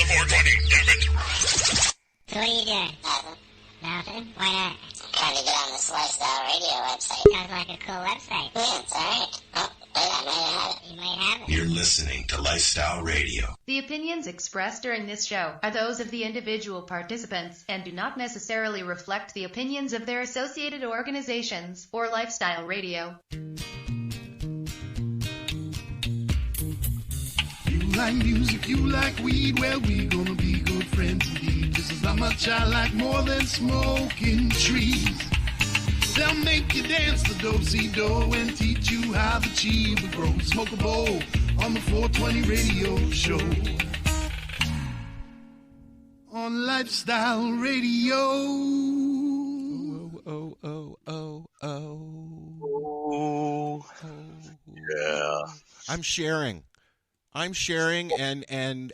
420, damn it! So what are you doing? Nothing. Nothing? Why not? Trying to get on this Lifestyle Radio website. Sounds like a cool website. Yeah, it's alright. Oh, wait, I might have it. You might have it. You're listening to Lifestyle Radio. The opinions expressed during this show are those of the individual participants and do not necessarily reflect the opinions of their associated organizations or Lifestyle Radio. You like music, you like weed, well, we gonna be good friends indeed. This is how much I like more than smoking trees. They'll make you dance the do-si-do and teach you how the chiva grows. Smoke a bowl on the 420 radio show. On Lifestyle Radio. Oh. Yeah. I'm sharing and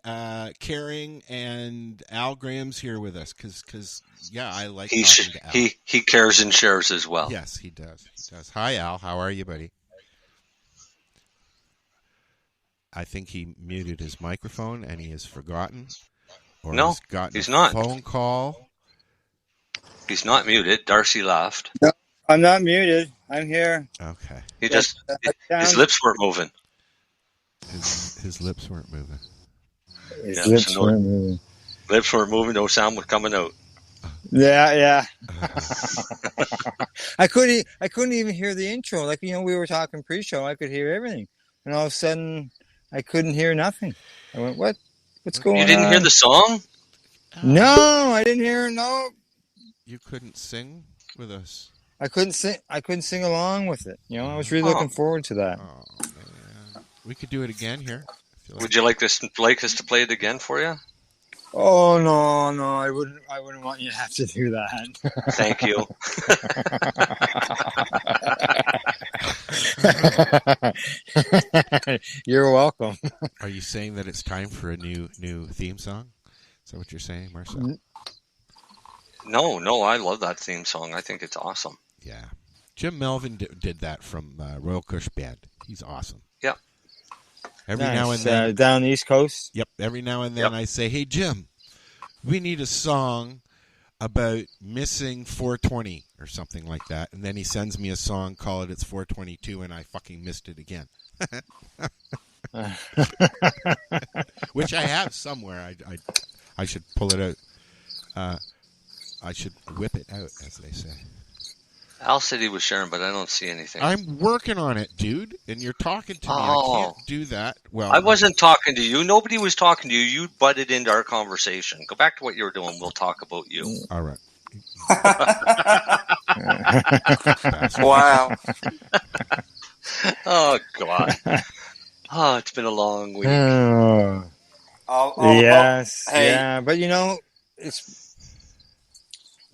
caring, and Al Graham's here with us because I like talking to Al. He cares and shares as well. Yes, he does. Hi, Al. How are you, buddy? I think he muted his microphone and he has forgotten. Or No, he's gotten he's a not. phone call. He's not muted. Darcy laughed. No, I'm not muted. I'm here. Okay. He just his lips weren't moving. His lips weren't moving. His lips weren't moving. Lips weren't moving. No sound was coming out. Yeah. I couldn't even hear the intro. Like, we were talking pre-show. I could hear everything, and all of a sudden, I couldn't hear nothing. I went, "What? What's going on?" You didn't hear the song? No, I didn't hear. No. You couldn't sing with us. I couldn't sing along with it. I was really looking forward to that. Oh man, we could do it again here. Would you like us to play it again for you? Oh no, I wouldn't want you to have to do that. Thank you. You're welcome. Are you saying that it's time for a new theme song? Is that what you're saying, Marcel? No, I love that theme song. I think it's awesome. Yeah. Jim Melvin did that from Royal Kush Band. He's awesome. Yep. Every now and then. Down the East Coast? Yep. Every now and then I say, "Hey, Jim, we need a song about missing 420 or something like that." And then he sends me a song, call it It's 422, and I fucking missed it again. Which I have somewhere. I should pull it out. I should whip it out, as they say. Al said he was sharing, but I don't see anything. I'm working on it, dude, and you're talking to me. I can't do that. Well, I wasn't talking to you. Nobody was talking to you. You butted into our conversation. Go back to what you were doing. We'll talk about you. All right. Wow. Oh, God. Oh, it's been a long week. Yes. Hey. Yeah, but it's...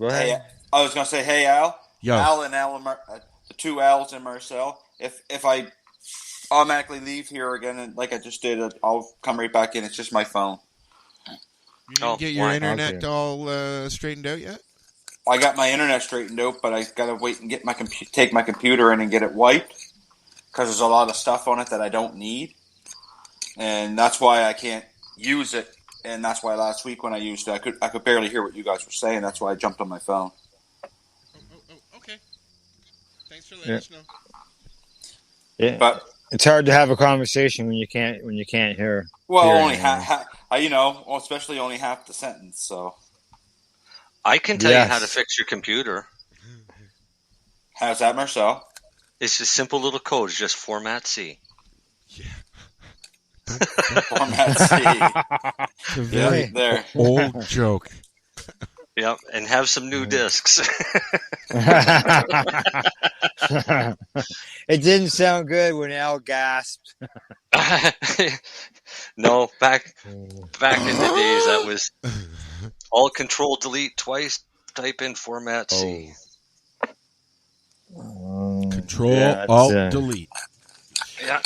Go ahead. Hey, I was going to say, hey, Al. Yo. Al and the two Al's and Marcel. If I automatically leave here again, and like I just did, I'll come right back in. It's just my phone. You didn't get your internet all straightened out yet? I got my internet straightened out, but I got to wait and get take my computer in and get it wiped because there's a lot of stuff on it that I don't need, and that's why I can't use it. And that's why last week when I used it, I could barely hear what you guys were saying. That's why I jumped on my phone. Okay. Thanks for letting us know. Yeah, but it's hard to have a conversation when you can't hear. Well, only especially only half the sentence. So I can tell you how to fix your computer. How's that, Marcel? It's a simple little code. It's just Format C. Yeah. Format C. It's a very old joke. Yep, and have some new discs. It didn't sound good when Al gasped. No, back in the days, that was all Control Delete twice. Type in Format C. Control Alt Delete. Yeah.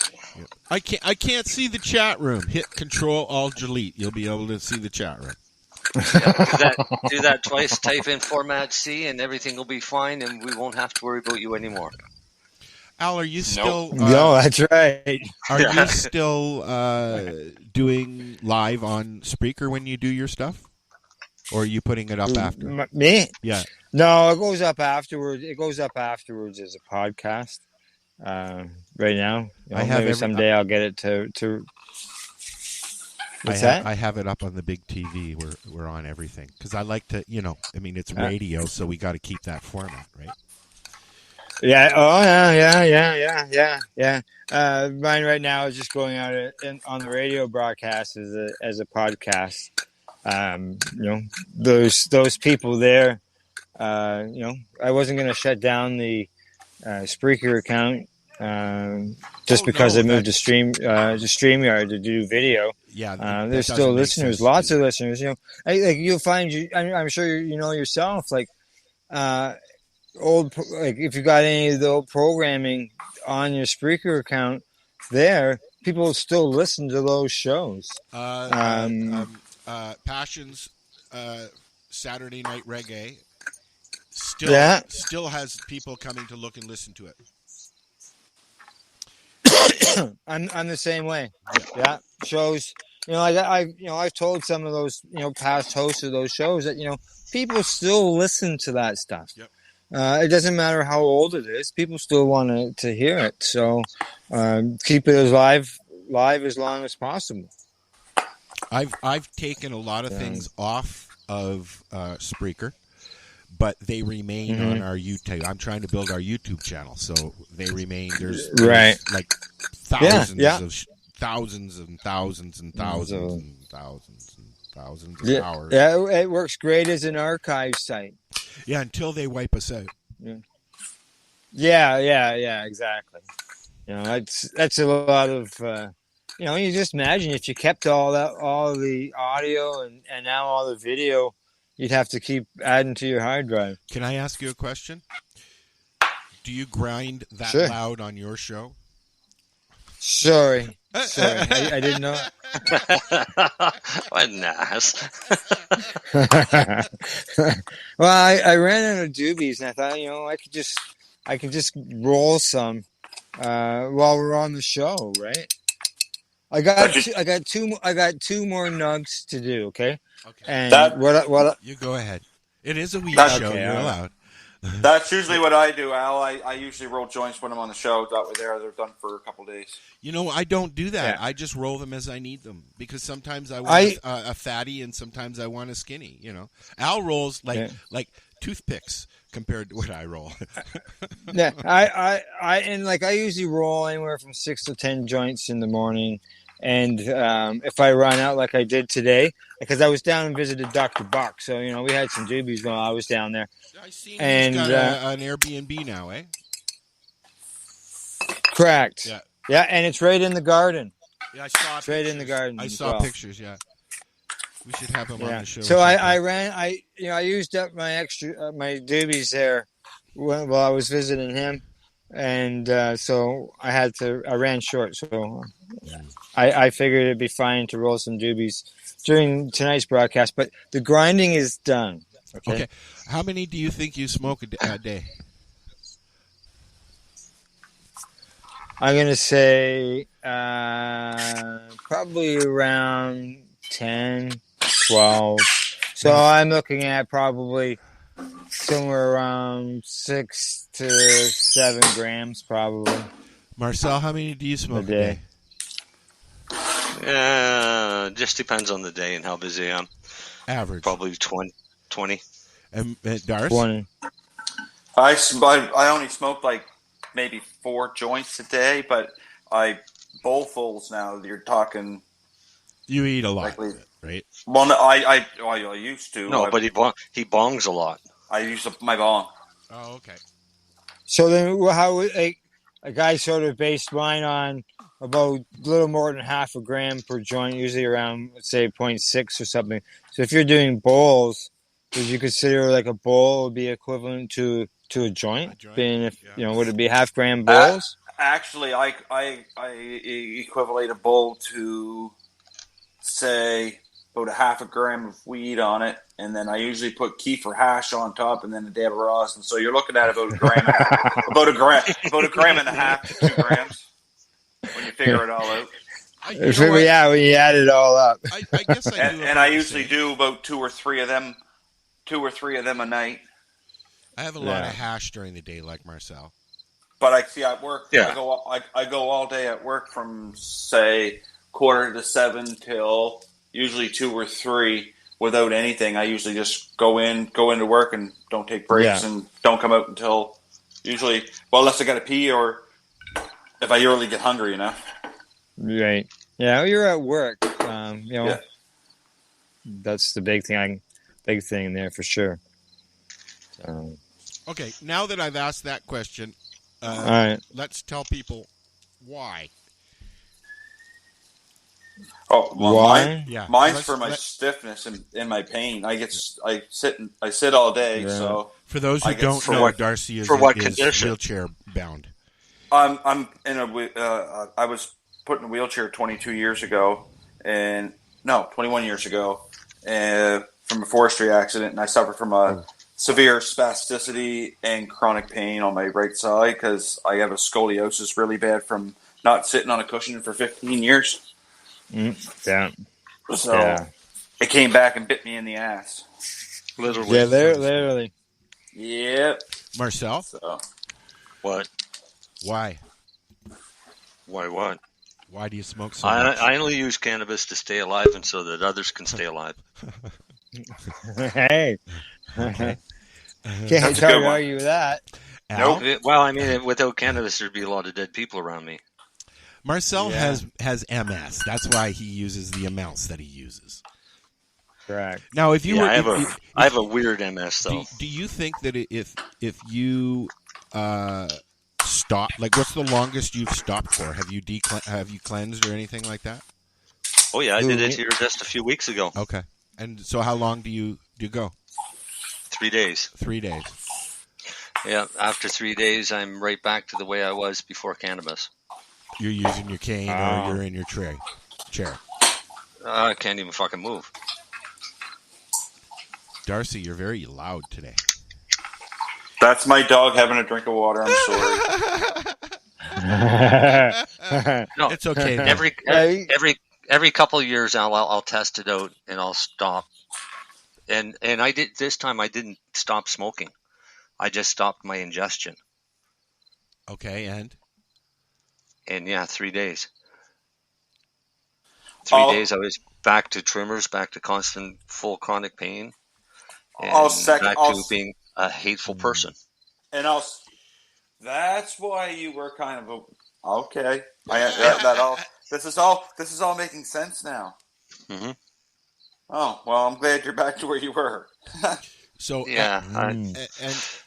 I can't see the chat room. Hit Control Alt Delete. You'll be able to see the chat room. Do that twice. Type in Format C, and everything will be fine, and we won't have to worry about you anymore. Al, are you still? No, that's right. Are you still doing live on Spreaker when you do your stuff, or are you putting it up after? Me? Yeah. No, it goes up afterwards. It goes up afterwards as a podcast. Right now, maybe someday I'll get it to. I have it up on the big TV. We're on everything because I like to, it's radio, so we got to keep that format, right? Yeah. Oh, yeah. Mine right now is just going out on the radio broadcast as a podcast. Those people there. I wasn't going to shut down the Spreaker account because they moved to StreamYard to do video. Yeah, there's still listeners, lots of listeners. You'll find I'm sure you know yourself, if you got any of the old programming on your Spreaker account, there people still listen to those shows. Passions, Saturday Night Reggae, still has people coming to look and listen to it. I'm the same way. Yeah, shows. I've told some of those past hosts of those shows that people still listen to that stuff. Yep. It doesn't matter how old it is; people still want to hear it. So keep it as live as long as possible. I've taken a lot of things off of Spreaker, but they remain on our YouTube. I'm trying to build our YouTube channel, so they remain. There's like thousands and thousands and thousands of hours. Yeah, it works great as an archive site. Yeah, until they wipe us out. Yeah, exactly. That's a lot of. You just imagine if you kept all the audio and now all the video, you'd have to keep adding to your hard drive. Can I ask you a question? Do you grind that loud on your show? Sorry, I didn't know. What an ass. Well, I ran out of doobies, and I thought, I could just roll some while we're on the show, right? I got two more nugs to do. Okay. And what? You go ahead. It is a weed show. You're allowed. That's usually what I do, Al. I usually roll joints when I'm on the show. That way they're done for a couple of days. I don't do that. Yeah. I just roll them as I need them because sometimes I want a fatty and sometimes I want a skinny. Al rolls like toothpicks compared to what I roll. Yeah, I usually roll anywhere from 6 to 10 joints in the morning. And if I run out like I did today, because I was down and visited Dr. Buck, so we had some doobies while I was down there. I see he's got an Airbnb now, eh? Correct. Yeah, and it's right in the garden. Yeah, I saw it's right in the garden. I saw pictures. Yeah, we should have him on the show. So I used up my my doobies there while I was visiting him. And so I ran short. So I figured it'd be fine to roll some doobies during tonight's broadcast. But the grinding is done. Okay. How many do you think you smoke a day? I'm going to say probably around 10, 12. So I'm looking at probably somewhere around 6 to 7 grams, probably. Marcel, how many do you smoke a day? Just depends on the day and how busy I am. Average? Probably 20. And Darcy? 20. I only smoke like maybe 4 joints a day, but bowlfuls now. You're talking. You eat a lot, right? Well, no, I used to. No, but he bongs a lot. I use my bong. Oh, okay. So then, how a guy sort of based mine on about a little more than half a gram per joint, usually around, let's say, 0.6 or something. So if you're doing bowls, would you consider like a bowl would be equivalent to a joint? Being would it be half gram bowls? Actually, I equivalent a bowl to, say, about a half a gram of weed on it, and then I usually put kefir hash on top, and then a dab of rosin. So you're looking at about a gram, about a gram and a half to 2 grams when you figure it all out. Yeah, when you add it all up. I guess I do. And I usually do about 2 or 3 of them a night. I have a lot of hash during the day, like Marcel. But I see at work. Yeah. I go all day at work from say 6:45 till usually 2 or 3 without anything. I usually just go into work and don't take breaks and don't come out until usually unless I got to pee or if I really get hungry, you know. Right. Yeah, you're at work. That's the big thing there for sure. Okay, now that I've asked that question, all right. Let's tell people why. Oh, well, why? Mine's for my stiffness and my pain. I sit all day. Yeah. So for those who don't know, Darcy is wheelchair bound. I'm in I was put in a wheelchair 21 years ago, from a forestry accident, and I suffered from a severe spasticity and chronic pain on my right side because I have a scoliosis really bad from not sitting on a cushion for 15 years. Yeah. So it came back and bit me in the ass. Literally. Yeah, literally. Yep. Marcel? So. What? Why? Why what? Why do you smoke so much? I only use cannabis to stay alive and so that others can stay alive. Hey. Okay. Can't argue with that. Al? Nope. Well, I mean, without cannabis, there'd be a lot of dead people around me. Marcel has MS. That's why he uses the amounts that he uses. Correct. Now, if you I have a weird MS though. Do you think that if you stop, like, what's the longest you've stopped for? Have you cleansed or anything like that? Oh yeah, I did it here just a few weeks ago. Okay. And so, how long do you go? 3 days. 3 days. Yeah. After 3 days, I'm right back to the way I was before cannabis. You're using your cane or you're in your chair. I can't even fucking move. Darcy, you're very loud today. That's my dog having a drink of water. I'm sorry. No, it's okay. Every couple of years, I'll test it out and I'll stop. And I did this time. I didn't stop smoking. I just stopped my ingestion. Okay, and yeah, 3 days. 3 days, I was back to tremors, back to constant full chronic pain, and back to being a hateful person. And that's why you were kind of okay. This is all making sense now. Mm-hmm. Oh well, I'm glad you're back to where you were. So yeah,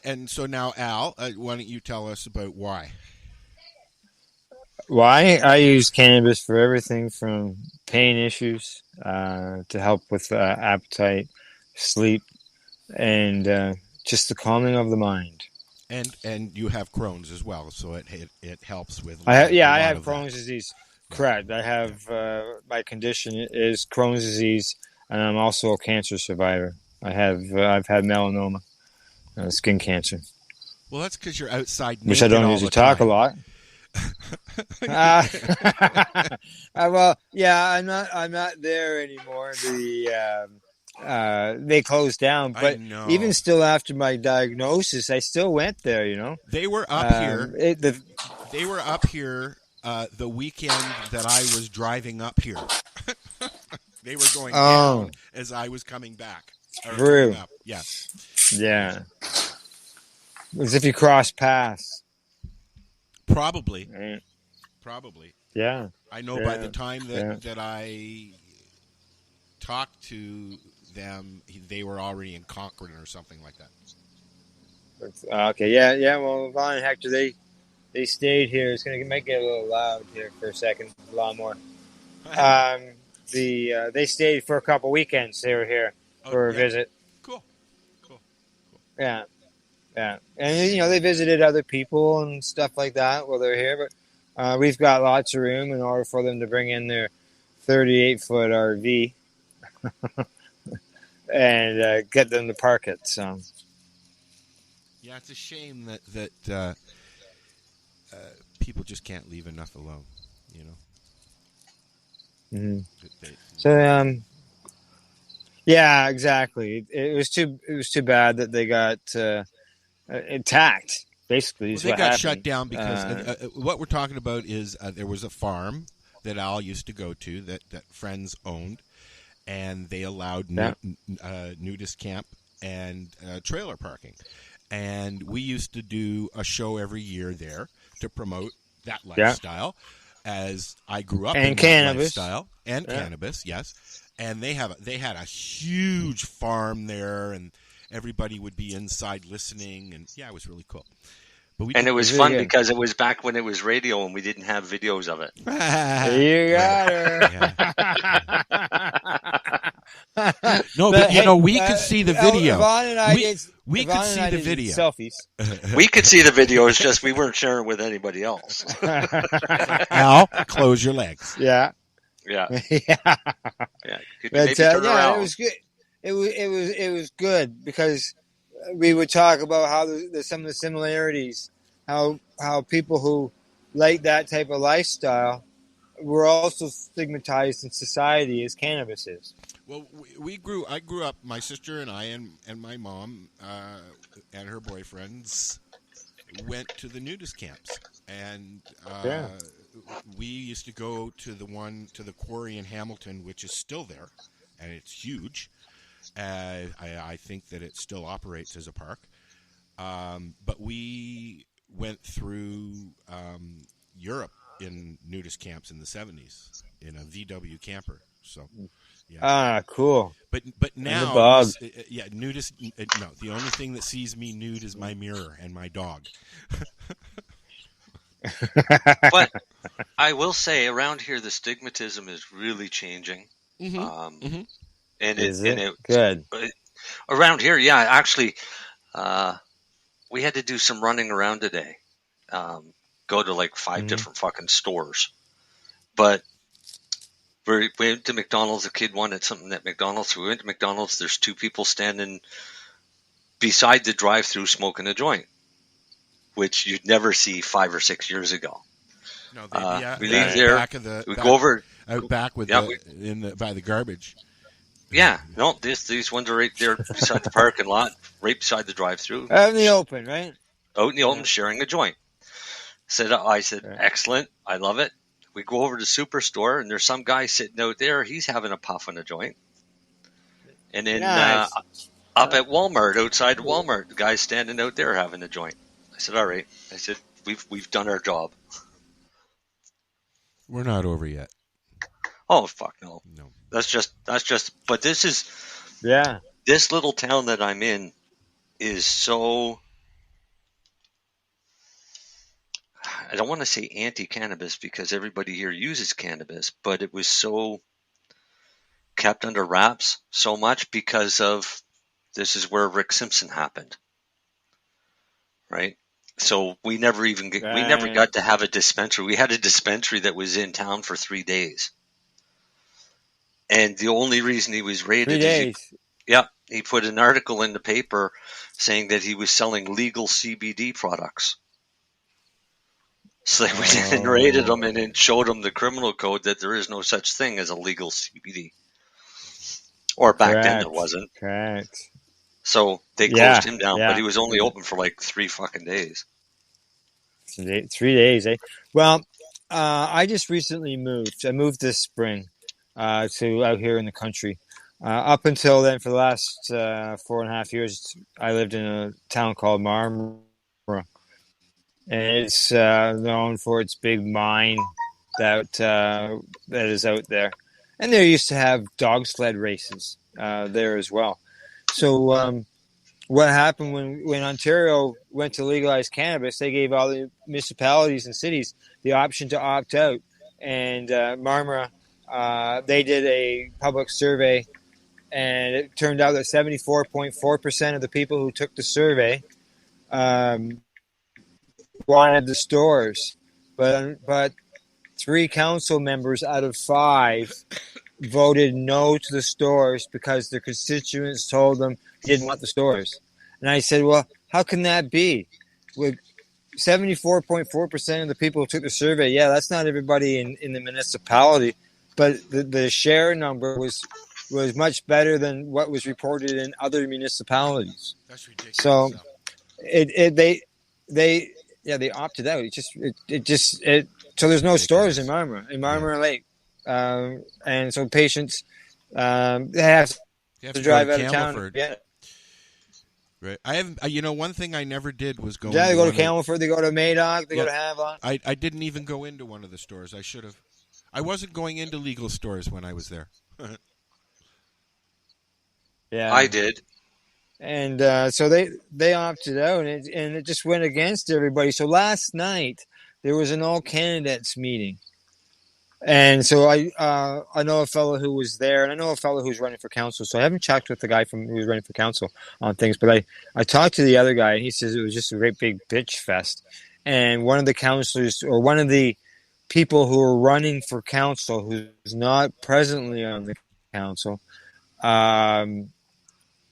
and so now, Al, why don't you tell us about why? Why? I use cannabis for everything from pain issues to help with appetite, sleep, and just the calming of the mind. And you have Crohn's as well, so it helps with. I have Crohn's disease. Correct. I have my condition is Crohn's disease, and I'm also a cancer survivor. I've had melanoma, skin cancer. Well, that's because you're outside, which I don't usually talk a lot. Well, yeah, I'm not there anymore. They closed down, but even still after my diagnosis, I still went there. You know, they were up here. They were up here the weekend that I was driving up here. They were going down as I was coming back. True. Up. Yeah. Yeah. As if you cross paths. Probably. Right. Probably. Yeah. I know by the time that I talked to them, they were already in Concord or something like that. Okay. Yeah. Well, Vaughn and Hector, they stayed here. It's going to make it a little loud here for a second. A lot more. They stayed for a couple weekends. They were here for a visit. Cool. Yeah. Yeah. And, they visited other people and stuff like that while they're here. But we've got lots of room in order for them to bring in their 38-foot RV. and get them to park it. So Yeah, it's a shame that people just can't leave enough alone. You know. mm-hmm. They, So yeah, exactly. It was too bad that they got attacked. Basically, well, they got shut down because what we're talking about is there was a farm that Al used to go to that friends owned, and they allowed nudist camp and trailer parking. And we used to do a show every year there to promote that lifestyle. As I grew up in that lifestyle and cannabis, yes. And they had a huge farm there, and everybody would be inside listening, and it was really cool. But it was fun because it was back when it was radio and we didn't have videos of it. You got her. No, but we could see the video. Yvonne and I we could see the video. Selfies. We could see the video. It's just we weren't sharing with anybody else. Al, close your legs. Yeah. Yeah. Yeah. But, it was good. It was good because we would talk about how some of the similarities, how people who like that type of lifestyle were also stigmatized in society as cannabis is. Well, I grew up. My sister and I and my mom and her boyfriends went to the nudist camps, and we used to go to the quarry in Hamilton, which is still there, and it's huge. I think that it still operates as a park. But we went through Europe in nudist camps in the 70s in a VW camper. So, yeah. Ah, cool. But now, nudist. No, the only thing that sees me nude is my mirror and my dog. But I will say, around here, the stigmatism is really changing. Mm-hmm. And is it good around here? Yeah, actually, we had to do some running around today. Go to like 5 different fucking stores, but we went to McDonald's. A kid wanted something at McDonald's, so we went to McDonald's. There's 2 people standing beside the drive-thru smoking a joint, which you'd never see 5 or 6 years ago. No, we leave there. We go over out back with by the garbage. Yeah, no, these ones are right there beside the parking lot, right beside the drive-thru. Out in the open, right? Out in the open, sharing a joint. I said, excellent, I love it. We go over to the Superstore, and there's some guy sitting out there. He's having a puff on a joint. And then up at Walmart, outside Walmart, the guy's standing out there having a joint. I said, all right. I said, we've done our job. We're not over yet. Oh, fuck no. No. That's just, but this is, this little town that I'm in is so, I don't want to say anti-cannabis because everybody here uses cannabis, but it was so kept under wraps so much because of, this is where Rick Simpson happened. Right? So we never got to have a dispensary. We had a dispensary that was in town for 3 days. And the only reason he was raided he put an article in the paper saying that he was selling legal CBD products. So they went in and raided him and then showed him the criminal code that there is no such thing as a legal CBD. Or back then there wasn't. Correct. So they closed him down, but he was only open for like 3 fucking days. 3 days, eh? Well, I just recently moved. I moved this spring. To out here in the country. Up until then, for the last 4.5 years, I lived in a town called Marmara. And it's known for its big mine that is out there. And they used to have dog sled races there as well. So what happened when Ontario went to legalize cannabis, they gave all the municipalities and cities the option to opt out. And Marmara, they did a public survey, and it turned out that 74.4% of the people who took the survey wanted the stores. But 3 council members out of 5 voted no to the stores because their constituents told them they didn't want the stores. And I said, well, how can that be? With 74.4% of the people who took the survey, yeah, that's not everybody in the municipality, but the share number was much better than what was reported in other municipalities. That's ridiculous. So they opted out. So there's no stores in Marmora Lake. And so patients they have to drive out of town. Yeah. Right. I have, one thing I never did was go. Yeah, they go to Camelford, they go to Madoc, they go to Havelock. I didn't even go into one of the stores. I should have. I wasn't going into legal stores when I was there. Yeah, I did. And so they opted out, and it just went against everybody. So last night there was an all candidates meeting. And so I know a fellow who was there, and I know a fellow who's running for council. So I haven't checked with the guy who was running for council on things, but I talked to the other guy, and he says it was just a great big bitch fest. And one of the councilors, or one of the people who are running for council, who's not presently on the council,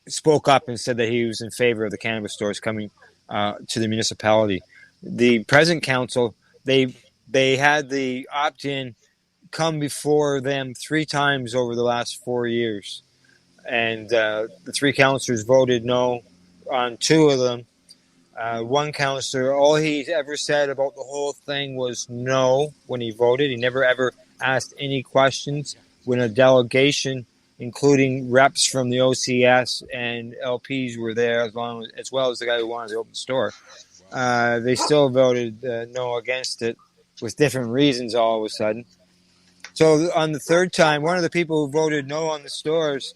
spoke up and said that he was in favor of the cannabis stores coming to the municipality. The present council, they had the opt-in come before them 3 times over the last 4 years. And the 3 councillors voted no on 2 of them. One councillor, all he ever said about the whole thing was no when he voted. He never ever asked any questions when a delegation, including reps from the OCS and LPs, were there, as well as the guy who wanted to open the store. They still voted no against it with different reasons all of a sudden. So on the 3rd time, one of the people who voted no on the stores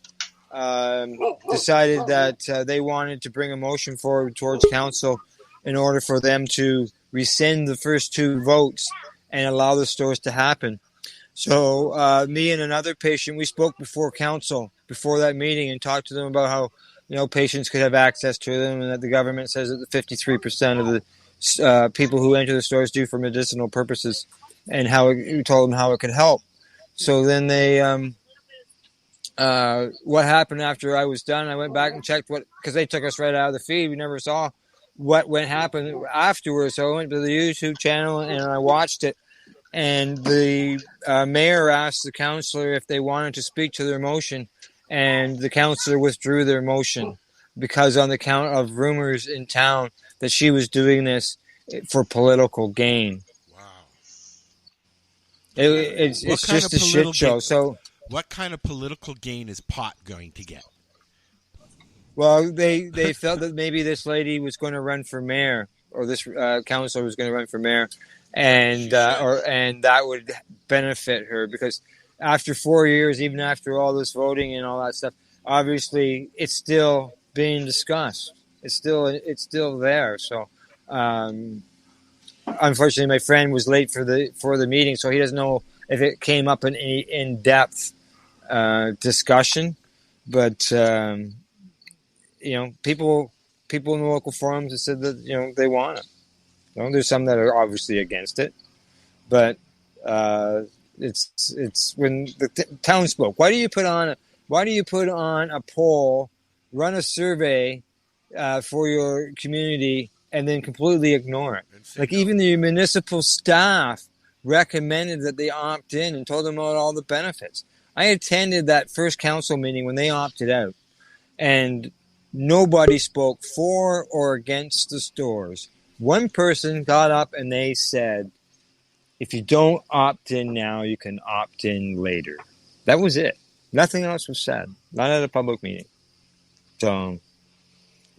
decided that they wanted to bring a motion forward towards council in order for them to rescind the first 2 votes and allow the stores to happen. So me and another patient, we spoke before council, before that meeting, and talked to them about how patients could have access to them, and that the government says that 53% of the people who enter the stores do for medicinal purposes, and how we told them how it could help. So then they, what happened after I was done, I went back and checked because they took us right out of the feed. We never saw what happened afterwards. So I went to the YouTube channel and I watched it. And the mayor asked the councillor if they wanted to speak to their motion, and the councillor withdrew their motion because on the count of rumors in town that she was doing this for political gain. It's just a shit show. So, what kind of political gain is pot going to get? Well, they felt that maybe this lady was going to run for mayor, or this councilor was going to run for mayor, and that would benefit her, because after 4 years, even after all this voting and all that stuff, obviously it's still being discussed. It's still there. So. Unfortunately, my friend was late for the meeting, so he doesn't know if it came up in any in-depth discussion. But people in the local forums have said that they want it. There's some that are obviously against it, but it's when the townsfolk. Why do you put on a poll, run a survey for your community, and then completely ignore it? Like, even the municipal staff recommended that they opt in and told them about all the benefits. I attended that first council meeting when they opted out, and nobody spoke for or against the stores. One person got up and they said, if you don't opt in now, you can opt in later. That was it. Nothing else was said. Not at a public meeting. So...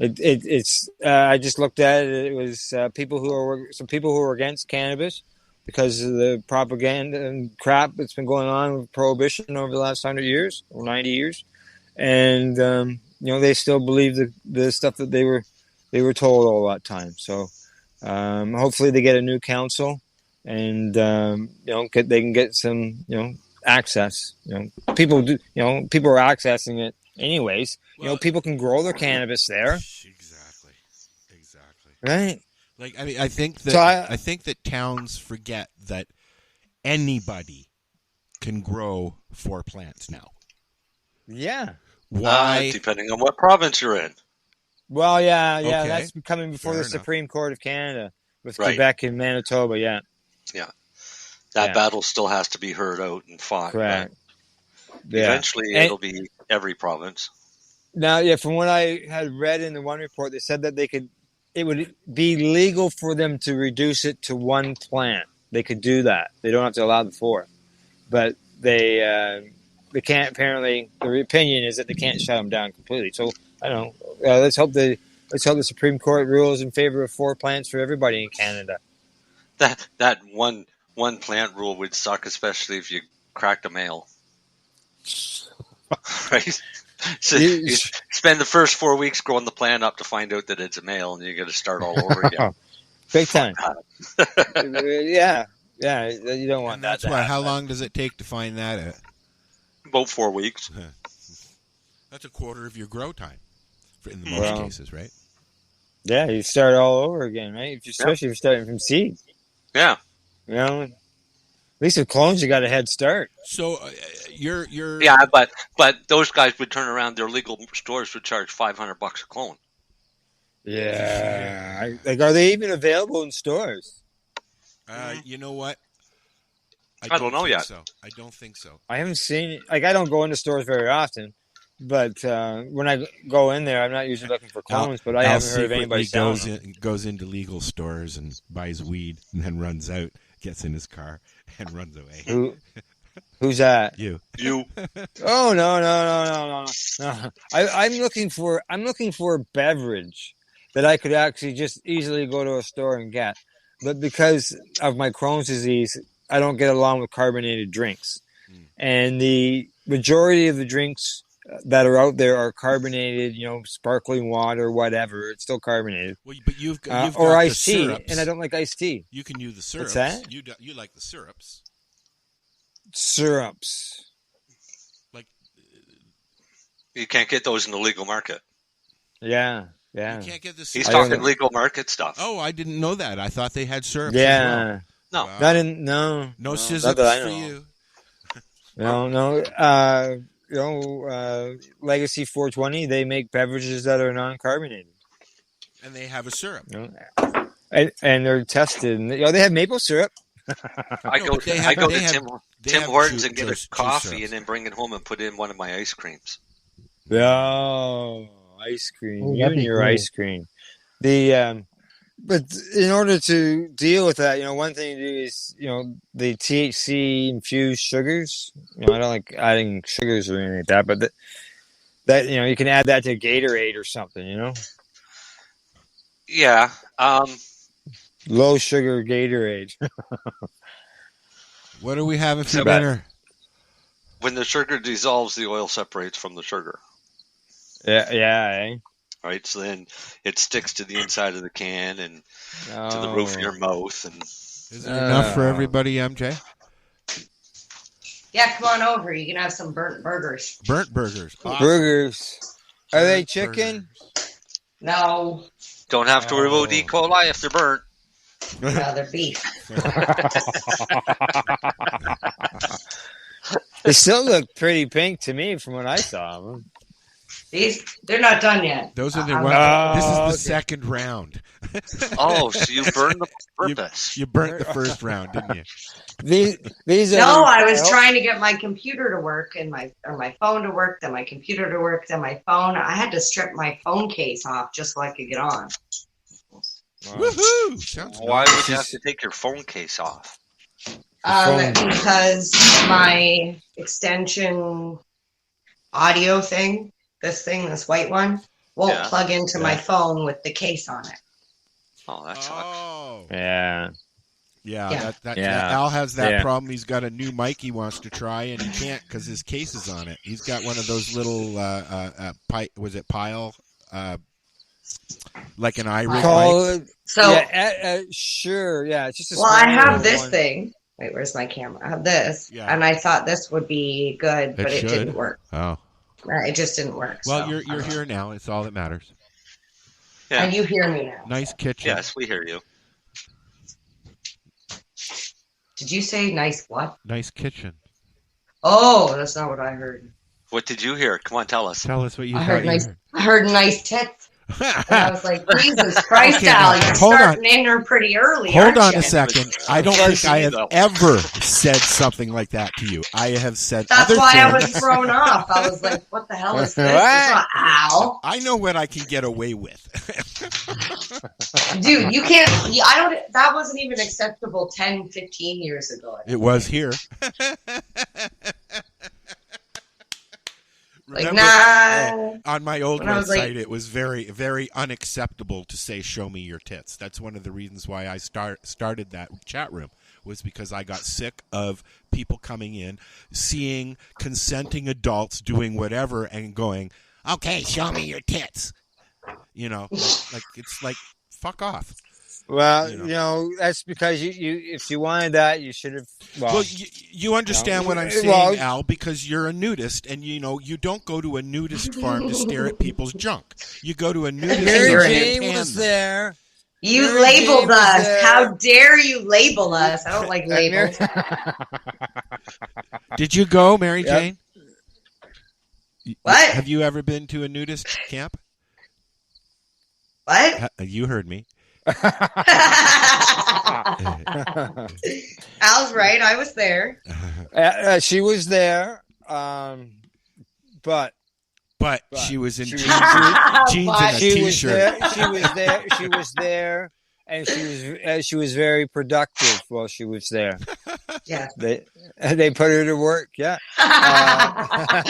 It's. I just looked at it. It was some people who were against cannabis because of the propaganda and crap that's been going on with prohibition over the last 100 years or 90 years, and they still believe the stuff that they were told all that time. So hopefully they get a new council, and they can get some access. People do. People are accessing it anyways. Well, people can grow their cannabis there. Exactly. Right. Like, I mean, I think that towns forget that anybody can grow 4 plants now. Yeah. Why? Depending on what province you're in. Well, yeah, Okay. that's coming before Fair the enough. Supreme Court of Canada with Right. Quebec and Manitoba, yeah. That battle still has to be heard out and fought. Correct. But eventually, it'll be every province. Now, yeah, from what I had read in the one report, they said that it would be legal for them to reduce it to 1 plant. They could do that. They don't have to allow the 4. But they can't, apparently, the opinion is that they can't shut them down completely. So, I don't know. Let's hope the Supreme Court rules in favor of 4 plants for everybody in Canada. That one plant rule would suck, especially if you cracked a male. Right? So you spend the first 4 weeks growing the plant up to find out that it's a male, and you got to start all over again. Big time. Yeah, you don't want And that's why. How long does it take to find that out? About 4 weeks. That's a quarter of your grow time, in most cases, right? Yeah, you start all over again, right? Especially if you're starting from seed. Yeah. You know, at least with clones, you got a head start. So you're yeah, but those guys would turn around. Their legal stores would charge $500 a clone. Yeah, like, are they even available in stores? You know what? I don't know yet. So. I don't think so. I haven't seen it. Like, I don't go into stores very often, but when I go in there, I'm not usually looking for clones. But I haven't heard of anybody selling them. Goes into legal stores and buys weed, and then runs out, gets in his car, and runs away. Who's that? You. Oh no! I'm looking for a beverage that I could actually just easily go to a store and get, but because of my Crohn's disease, I don't get along with carbonated drinks, and the majority of the drinks that are out there are carbonated, sparkling water, whatever. It's still carbonated. Well, but you've got or the iced tea, syrups. and I don't like iced tea. You can use the syrups. What's that? You like the syrups. Syrups. Like you can't get those in the legal market. Yeah. You can't get the syrups. He's talking legal market stuff. Oh, I didn't know that. I thought they had syrups. Yeah. As well. No. No syrups for you. No. Legacy 420. They make beverages that are non-carbonated, and they have a syrup. And they're tested. And they have maple syrup. I go to Tim Hortons and get a coffee and then bring it home and put in one of my ice creams. Oh, ice cream. You and your ice cream. But in order to deal with that, one thing to do is, the THC infused sugars. I don't like adding sugars or anything like that, but that you can add that to Gatorade or something, Yeah. Low sugar Gatorade. What are we having for dinner? When the sugar dissolves, the oil separates from the sugar. Yeah. Right, so then it sticks to the inside of the can and to the roof of your mouth. And is there enough for everybody, MJ? Yeah, come on over. You can have some burnt burgers. Burnt burgers. Awesome. Burgers. Are they chicken? No. Don't have to remove E. coli if they're burnt. No, they're beef. They still look pretty pink to me from what I saw of them. They're not done yet. Those are the this is the second round. Oh, so you burned the purpose. You burnt the first round, didn't you? These no, I was trying to get my computer to work and my phone to work, then my computer to work, then my phone. I had to strip my phone case off just so I could get on. Woohoo! Why would you have to take your phone case off? Because my extension audio thing, this white one, won't plug into my phone with the case on it. Oh, that sucks. Yeah. Al has that problem. He's got a new mic he wants to try, and he can't because his case is on it. He's got one of those little, pile, like an iRig mic? So, sure, yeah. It's just I have this thing. Wait, where's my camera? I have this, and I thought this would be good, but it didn't work. Oh. It just didn't work. Well, you're here now. It's all that matters. Yeah. And you hear me now. Nice kitchen. Yes, we hear you. Did you say nice what? Nice kitchen. Oh, that's not what I heard. What did you hear? Come on, tell us. Tell us what you I thought heard you nice. heard. I heard nice tits. And I was like, Jesus Christ, Okay, Al, now, you're hold starting in her pretty early. Hold on aren't a you? second. I don't think I have ever said something like that to you. I have said That's other why things. I was thrown off. I was like, what the hell is this? It's not Al. I know what I can get away with. Dude, you can't. I don't. That wasn't even acceptable 10, 15 years ago. It was here. Like, Remember, nah. on my old When I was like- website, it was very, very unacceptable to say "show me your tits." That's one of the reasons why I started that chat room, was because I got sick of people coming in, seeing consenting adults doing whatever, and going, "Okay, show me your tits." You know, like it's like fuck off. Well, that's because you if you wanted that, you should have. Well, you understand what I'm saying, Al, because you're a nudist, and you don't go to a nudist farm to stare at people's junk. You go to a nudist Mary farm Jane to tan was them. there. You Mary labeled Jane was us. there. How dare you label us? I don't like labels. Did you go, Mary Jane? What? Have you ever been to a nudist camp? What? You heard me. Al's right. I was there. She was there, but she was in jeans But- and a she was t-shirt. there. She was there, and she was very productive while she was there. Yeah. They put her to work. Yeah. That's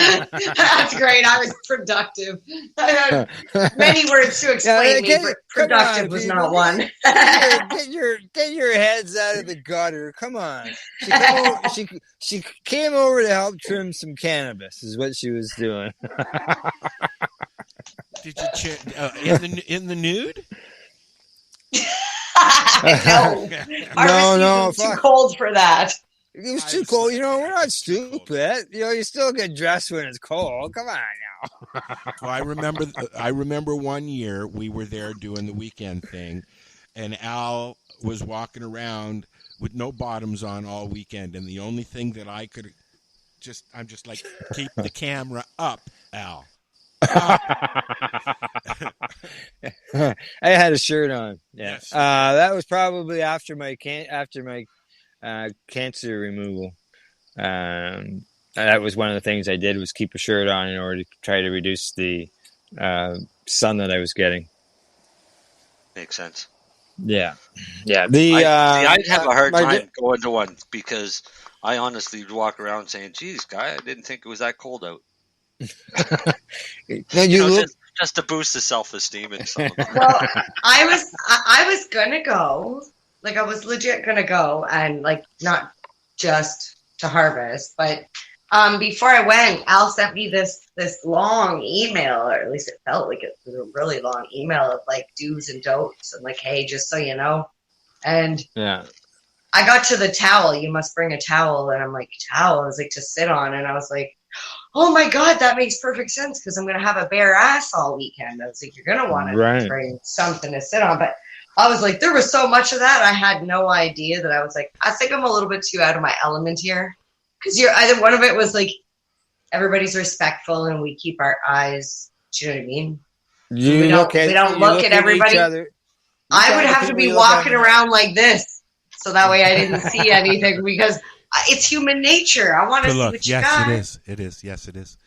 great. I was productive. I had many words to explain me, but productive was not one. Get your heads out of the gutter. Come on. She came over to help trim some cannabis. Is what she was doing. Did you in the nude? No, no, too cold for that. It was too cold. We're not stupid. You still get dressed when it's cold. Come on now. Well, I remember one year we were there doing the weekend thing, and Al was walking around with no bottoms on all weekend, and the only thing that I could I'm just like, keep the camera up, Al. I had a shirt on. Yeah. Yes. That was probably after my cancer removal. That was one of the things I did, was keep a shirt on in order to try to reduce the sun that I was getting. Makes sense. Yeah. Yeah. I'd have a hard my time going to one, because I honestly would walk around saying, "Geez, guy, I didn't think it was that cold out." Just to boost the self-esteem in some of them. Well, I was gonna go. Like, I was legit gonna go, and like, not just to harvest, but before I went, Al sent me this long email, or at least it felt like it was a really long email of like do's and don'ts, and like, hey, just so you know. And yeah, I got to the towel. You must bring a towel, and I'm like, towel? I was like, to sit on, and I was like, oh my God, that makes perfect sense, because I'm going to have a bare ass all weekend. I was like, you're going to want to bring something to sit on. But I was like, there was so much of that. I had no idea that I was like, I think I'm a little bit too out of my element here. Because one of it was like, everybody's respectful and we keep our eyes, do you know what I mean? We don't look at everybody. I would have to be walking around like this, so that way I didn't see anything, because it's human nature. I want to see what you got. Yes, it is. Yes, it is.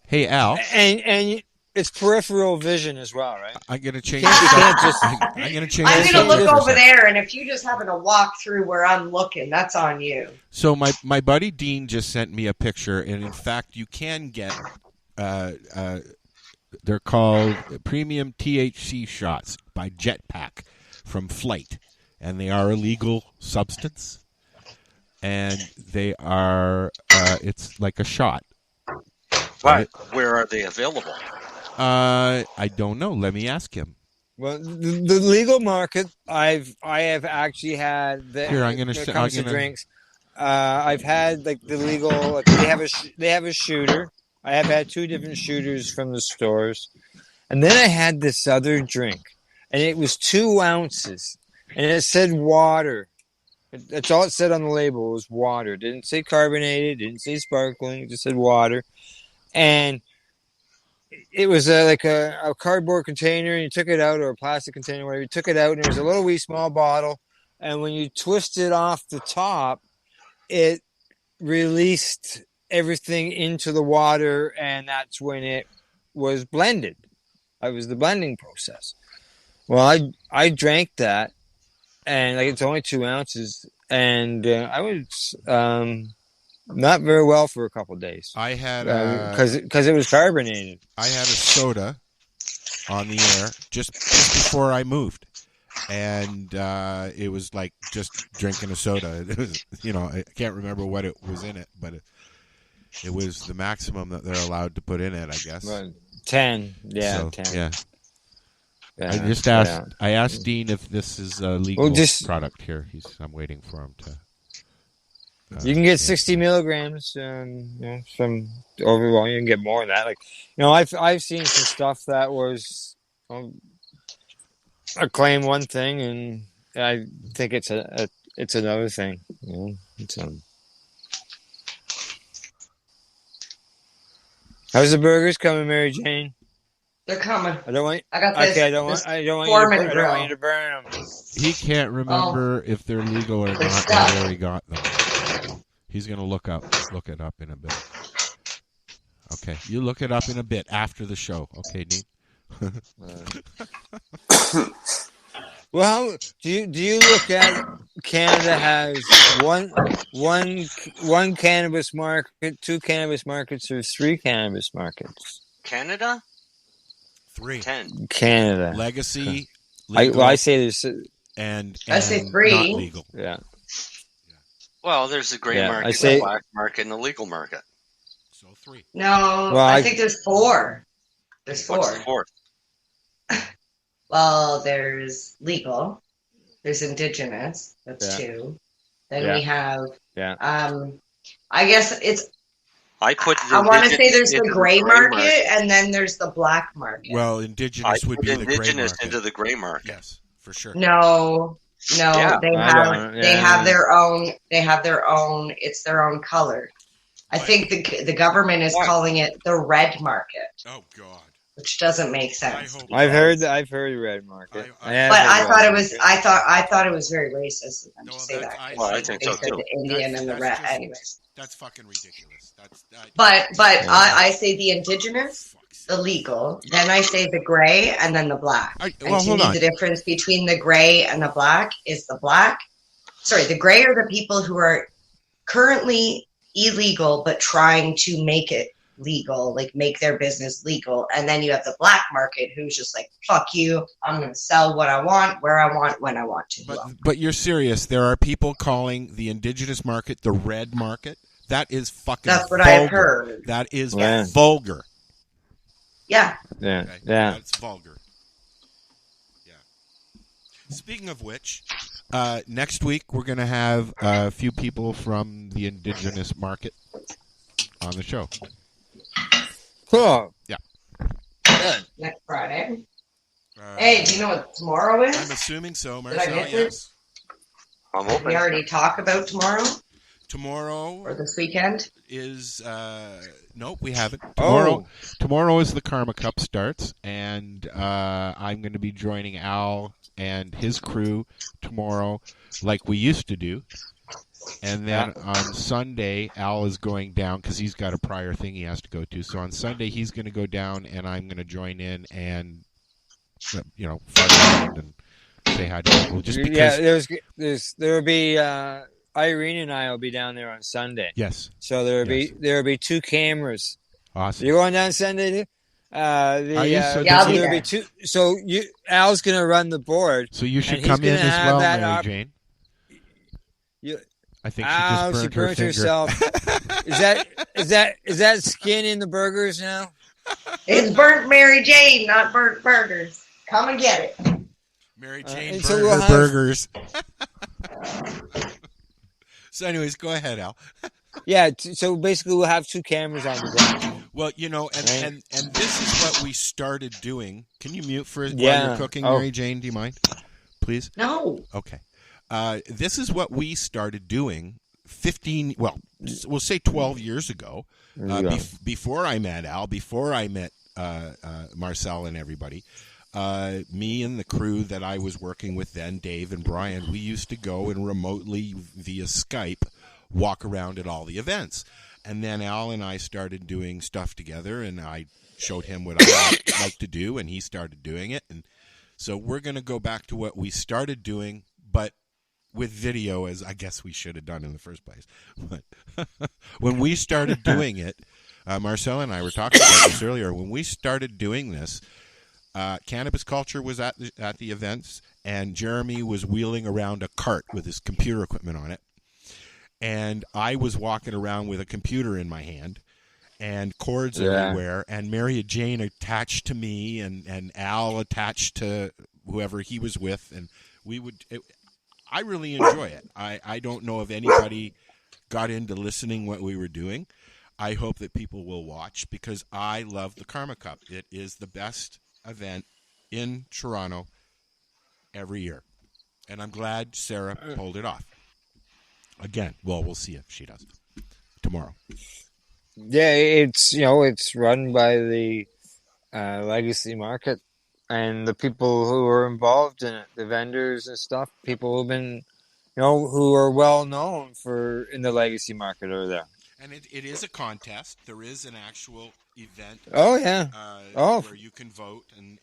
Hey, Al. And it's peripheral vision as well, right? I'm going to change I'm going to look over there, and if you just happen to walk through where I'm looking, that's on you. So my buddy Dean just sent me a picture, and in fact, you can get, they're called premium THC shots by Jetpack from Flight, and they are a legal substance. And they are, it's like a shot. Right. Where are they available? I don't know. Let me ask him. Well, the legal market, I have actually had. Here, I'm going to. When it comes to drinks, I've had like the legal. Like, they have a shooter. I have had 2 different shooters from the stores, and then I had this other drink, and it was 2 ounces, and it said water. That's all it said on the label was water. It didn't say carbonated. It didn't say sparkling. It just said water. And it was like a cardboard container, and you took it out, or a plastic container, whatever. You took it out, and it was a little wee small bottle. And when you twisted off the top, it released everything into the water, and that's when it was blended. It was the blending process. Well, I drank that, and like it's only 2 ounces, and I was not very well for a couple of days. I had because it was carbonated. I had a soda on the air just before I moved, and it was like just drinking a soda. It was, I can't remember what it was in it, but it was the maximum that they're allowed to put in it, I guess. 10, yeah, so, 10. Yeah. Yeah, I just asked. I asked Dean if this is a legal product here. I'm waiting for him to. You can get 60 milligrams from overall. You can get more than that. Like, I've seen some stuff that was I claim one thing, and I think it's another thing. How's the burgers coming, Mary Jane? They're coming. I don't want. I got this. Okay, I don't want you to burn them. He can't remember if they're legal or not, or where he got them. He's gonna look it up in a bit. Okay, you look it up in a bit after the show. Okay, Dean. Well, do you look at Canada has one cannabis market, 2 cannabis markets, or 3 cannabis markets? Canada? 3. 10. Canada. Legacy. Legal, I say there's and I say 3. Not legal. Yeah. Well, there's the gray market, the black market, and the legal market. So 3. No, well, I think there's 4. There's 4. What's the 4th? Well, there's legal. There's indigenous. That's 2. Then we have. Yeah. I guess it's. I want to say there's the gray market, and then there's the black market. Well, indigenous would be the gray market. Into the gray market. Yes, for sure. No, Yeah. they have their own. They have their own. It's their own color. I think the government is calling it the red market. Oh God. Which doesn't make sense. I've heard red market. I thought it was very racist of them to say that. I think so too. The Indian and the red, anyways. That's fucking ridiculous. But I say the indigenous, the legal, then I say the gray, and then the black. The difference between the gray and the black is the black. Sorry, the gray are the people who are currently illegal but trying to make it legal, like make their business legal. And then you have the black market who's just like, fuck you, I'm going to sell what I want, where I want, when I want to. But you're serious. There are people calling the indigenous market the red market. That is fucking That's what vulgar. I've heard. That is vulgar. Yeah. Yeah. Okay? Yeah. That's vulgar. Yeah. Speaking of which, next week we're going to have a few people from the indigenous market on the show. Cool. Yeah. Good. Next Friday. Hey, do you know what tomorrow is? I'm assuming so, Marcel. Did I miss it? I'm open. We already talked about tomorrow? Tomorrow or this weekend is nope, we haven't. Tomorrow is the Karma Cup starts, and I'm going to be joining Al and his crew tomorrow, like we used to do. And then on Sunday, Al is going down because he's got a prior thing he has to go to. So on Sunday, he's going to go down, and I'm going to join in and fart around and say hi to people. Just because, there will be. Irene and I will be down there on Sunday. Yes. So there will be 2 cameras. Awesome. You're going down Sunday too? I'll be there. So Al's going to run the board. So you should come in as well, Mary Jane. I think she just burnt her herself. Is that skin in the burgers now? It's burnt Mary Jane, not burnt burgers. Come and get it. Mary Jane burnt her burgers. So anyways, go ahead, Al. Yeah, so basically we'll have 2 cameras on the ground. Well, and this is what we started doing. Can you mute while you're cooking, Mary Jane? Do you mind? Please? No. Okay. This is what we started doing 15, well, we'll say 12 years ago. Before I met Al, before I met Marcel and everybody, me and the crew that I was working with then, Dave and Brian, we used to go and remotely via Skype walk around at all the events. And then Al and I started doing stuff together, and I showed him what I like to do, and he started doing it. And so we're going to go back to what we started doing, but with video, as I guess we should have done in the first place. But when we started doing it, Marcel and I were talking about this earlier. When we started doing this, Cannabis Culture was at the events, and Jeremy was wheeling around a cart with his computer equipment on it. And I was walking around with a computer in my hand and cords everywhere, and Marijane attached to me and Al attached to whoever he was with. And I really enjoy it. I don't know if anybody got into listening what we were doing. I hope that people will watch because I love the Karma Cup. It is the best event in Toronto every year. And I'm glad Sarah pulled it off. Again, well, we'll see if she does tomorrow. Yeah, it's run by the Legacy Market and the people who are involved in it, the vendors and stuff, people who've been, who are well known in the Legacy Market over there. And it is a contest. There is an actual event. Oh yeah. Where you can vote and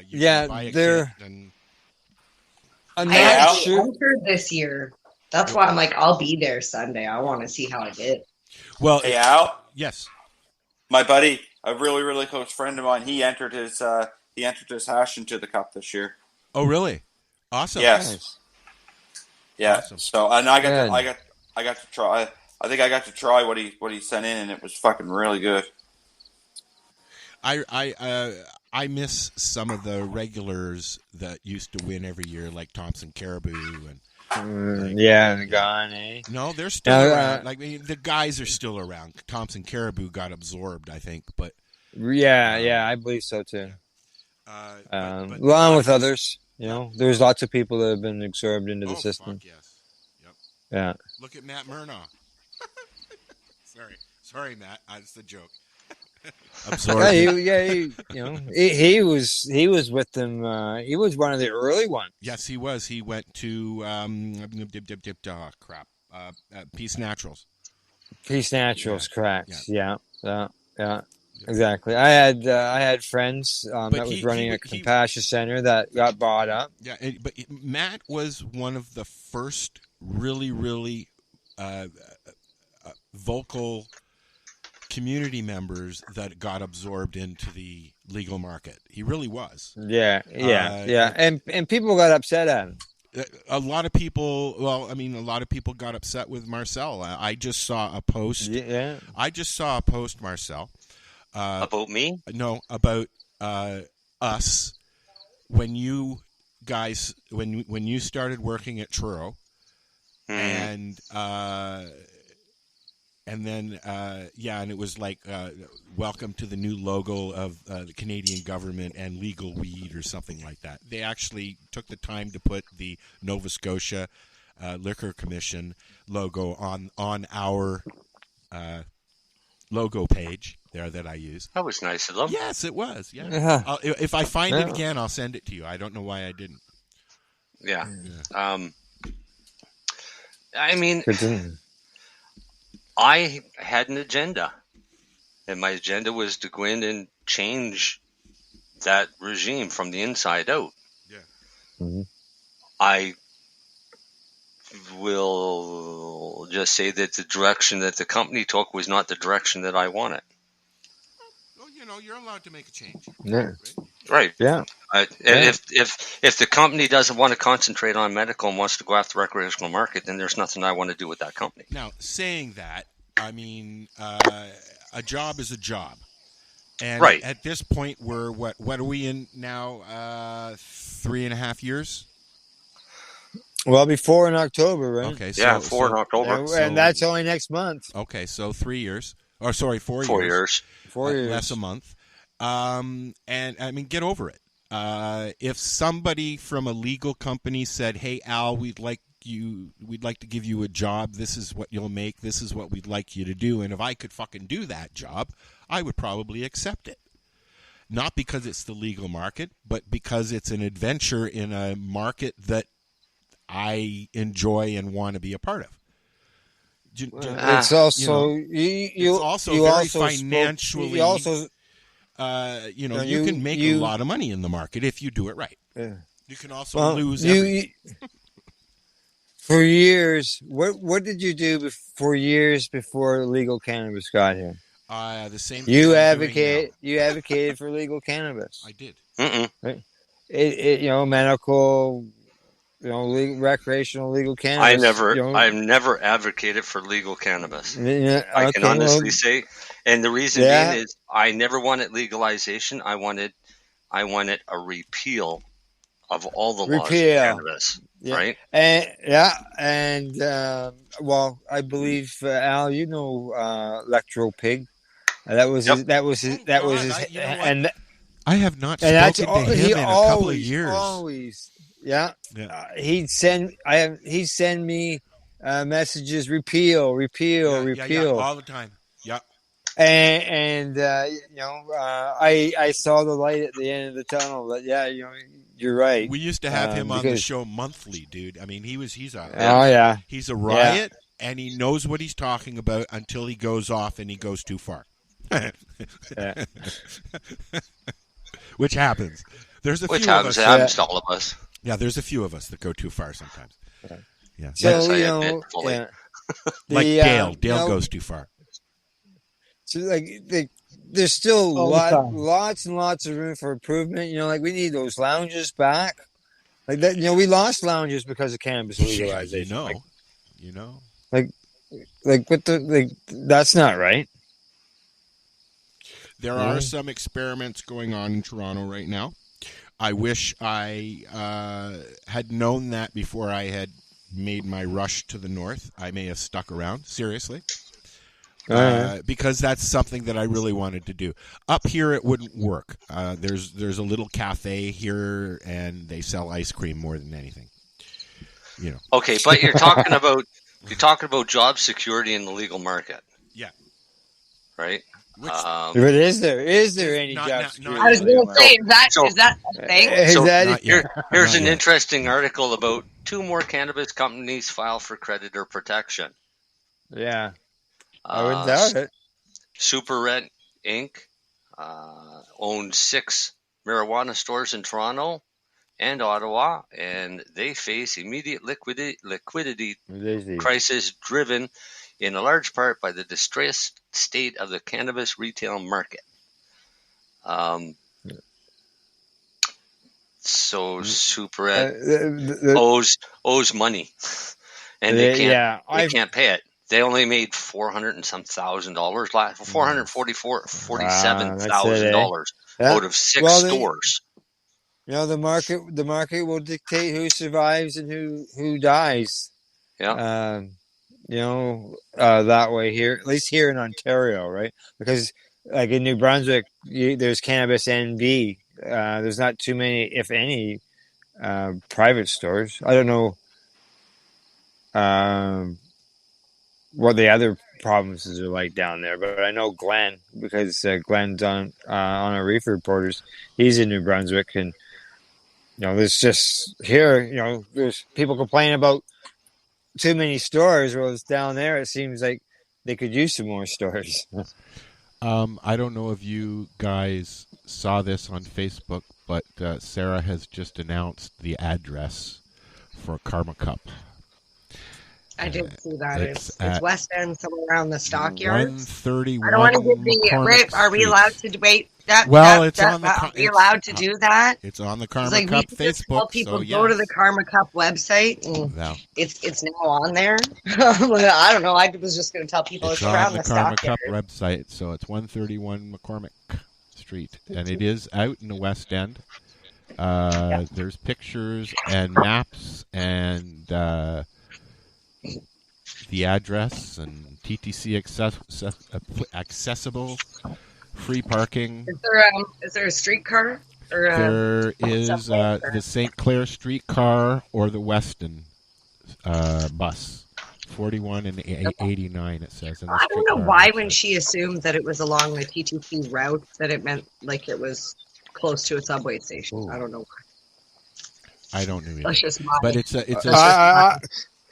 you can buy a kit. And I actually entered this year. That's why I'm like, I'll be there Sunday. I want to see how I did. Well, hey Al. Yes. My buddy, a really really close friend of mine, he entered his hash into the cup this year. Oh really? Awesome. Yes. Nice. Yeah. Awesome. So and I got to try. I think I got to try what he sent in, and it was fucking really good. I miss some of the regulars that used to win every year, like Thompson Caribou and. The guy. No, they're still around. The guys are still around. Thompson Caribou got absorbed, I think, but I believe so too. But along with others, there's lots of people that have been absorbed into the system. Fuck yes. Yep. Yeah. Look at Matt Murnaugh. Sorry, Matt. That's the joke. Absorbed. He was with them. He was one of the early ones. Yes, he was. He went to Peace Naturals. Peace Naturals, correct? Yeah. Exactly. I had friends that was running a Compassion Center that got bought up. Yeah, but Matt was one of the first really, really vocal community members that got absorbed into the legal market. He really was. Yeah. And people got upset at him. A lot of people got upset with Marcel. I just saw a post. Yeah. I just saw a post, Marcel. About me? No, about us. When you guys, when you started working at Truro, and then, and it was like, welcome to the new logo of the Canadian government and legal weed or something like that. They actually took the time to put the Nova Scotia Liquor Commission logo on our logo page there that I use. That was nice of them. Yes, it was. Yeah. If I find it again, I'll send it to you. I don't know why I didn't. Yeah. I mean... I had an agenda, and my agenda was to go in and change that regime from the inside out. Yeah. Mm-hmm. I will just say that the direction that the company took was not the direction that I wanted. Well, you're allowed to make a change. Yeah. Right. Yeah. If the company doesn't want to concentrate on medical and wants to go after the recreational market, then there's nothing I want to do with that company. Now, saying that, I mean, a job is a job. And right. At this point, we're, what are we in now? 3.5 years? Well, before in October, right? Okay. So, 4 in October. And that's only next month. Okay, so 3 years. Or, sorry, 4 years. 4 years. 4 years. Less a month. And, I mean, get over it. if somebody from a legal company said, "Hey, Al, we'd like to give you a job. This is what you'll make. This is what we'd like you to do," and if I could fucking do that job, I would probably accept it. Not because it's the legal market, but because it's an adventure in a market that I enjoy and want to be a part of. It's also it's also very financially. You can make a lot of money in the market if you do it right. Yeah. You can also lose everything. For years, what did you do for years before legal cannabis got here? The same thing You advocated for legal cannabis. I did. Right? Medical, recreational legal cannabis. I've never advocated for legal cannabis. Yeah, I can honestly say, and the reason being is I never wanted legalization. I wanted a repeal of all the laws of cannabis. Yeah. Right? And I believe Al, Electro Pig. That was his. And I have not spoken to him in a couple of years. Always, he'd send me messages. Repeal all the time. Yeah. And I saw the light at the end of the tunnel. But you're right. We used to have him on the show monthly, dude. I mean, he's a riot, and he knows what he's talking about until he goes off and he goes too far. Which happens. Which happens to all of us. Yeah, there's a few of us that go too far sometimes. Yeah. So, like Dale. Dale goes too far. So, there's still lots and lots of room for improvement. We need those lounges back. Like that, we lost lounges because of cannabis legalization. That's not right. There are some experiments going on in Toronto right now. I wish I had known that before I had made my rush to the north. I may have stuck around, seriously. Because that's something that I really wanted to do. Up here, it wouldn't work. There's a little cafe here, and they sell ice cream more than anything. Okay, but you're talking about job security in the legal market. Yeah. Right. But is there any job security? I was going to say, is that a thing? Here's an interesting article about 2 more cannabis companies file for creditor protection. Yeah. I wouldn't doubt it. Super Red Inc. Owns 6 marijuana stores in Toronto and Ottawa, and they face immediate liquidity crisis driven in a large part by the distressed state of the cannabis retail market. So Super Red owes money, and they can't pay it. They only made $447,000 out of 6 stores. The market will dictate who survives and who dies. Yeah. That way here, at least here in Ontario, right? Because like in New Brunswick, there's Cannabis NB. There's not too many, if any, private stores. I don't know what the other provinces are like down there, but I know Glenn, because Glenn's on our Reefer Reporters. He's in New Brunswick, and there's just here, there's people complaining about too many stores. Well, it's down there. It seems like they could use some more stores. I don't know if you guys saw this on Facebook, but Sarah has just announced the address for Karma Cup. I did see that. It's West End, somewhere around the Stockyards. 131. I don't want to give the. Are we allowed to debate that? Are we allowed to do that? It's on the Karma Cup Facebook. Tell people go to the Karma Cup website. No. It's now on there. I don't know. I was just going to tell people it's around the Karma Cup website. So it's 131 McCormick Street, and it is out in the West End. There's pictures and maps and the address and TTC accessible, free parking. Is there a streetcar? Or, there is the St. Clair streetcar or the Weston bus. 41 and 89, it says. In the I don't know streetcar why website. when she assumed that it was along the TTC route that it meant like it was close to a subway station. Ooh. I don't know why. I don't know either. That's just my... But it's a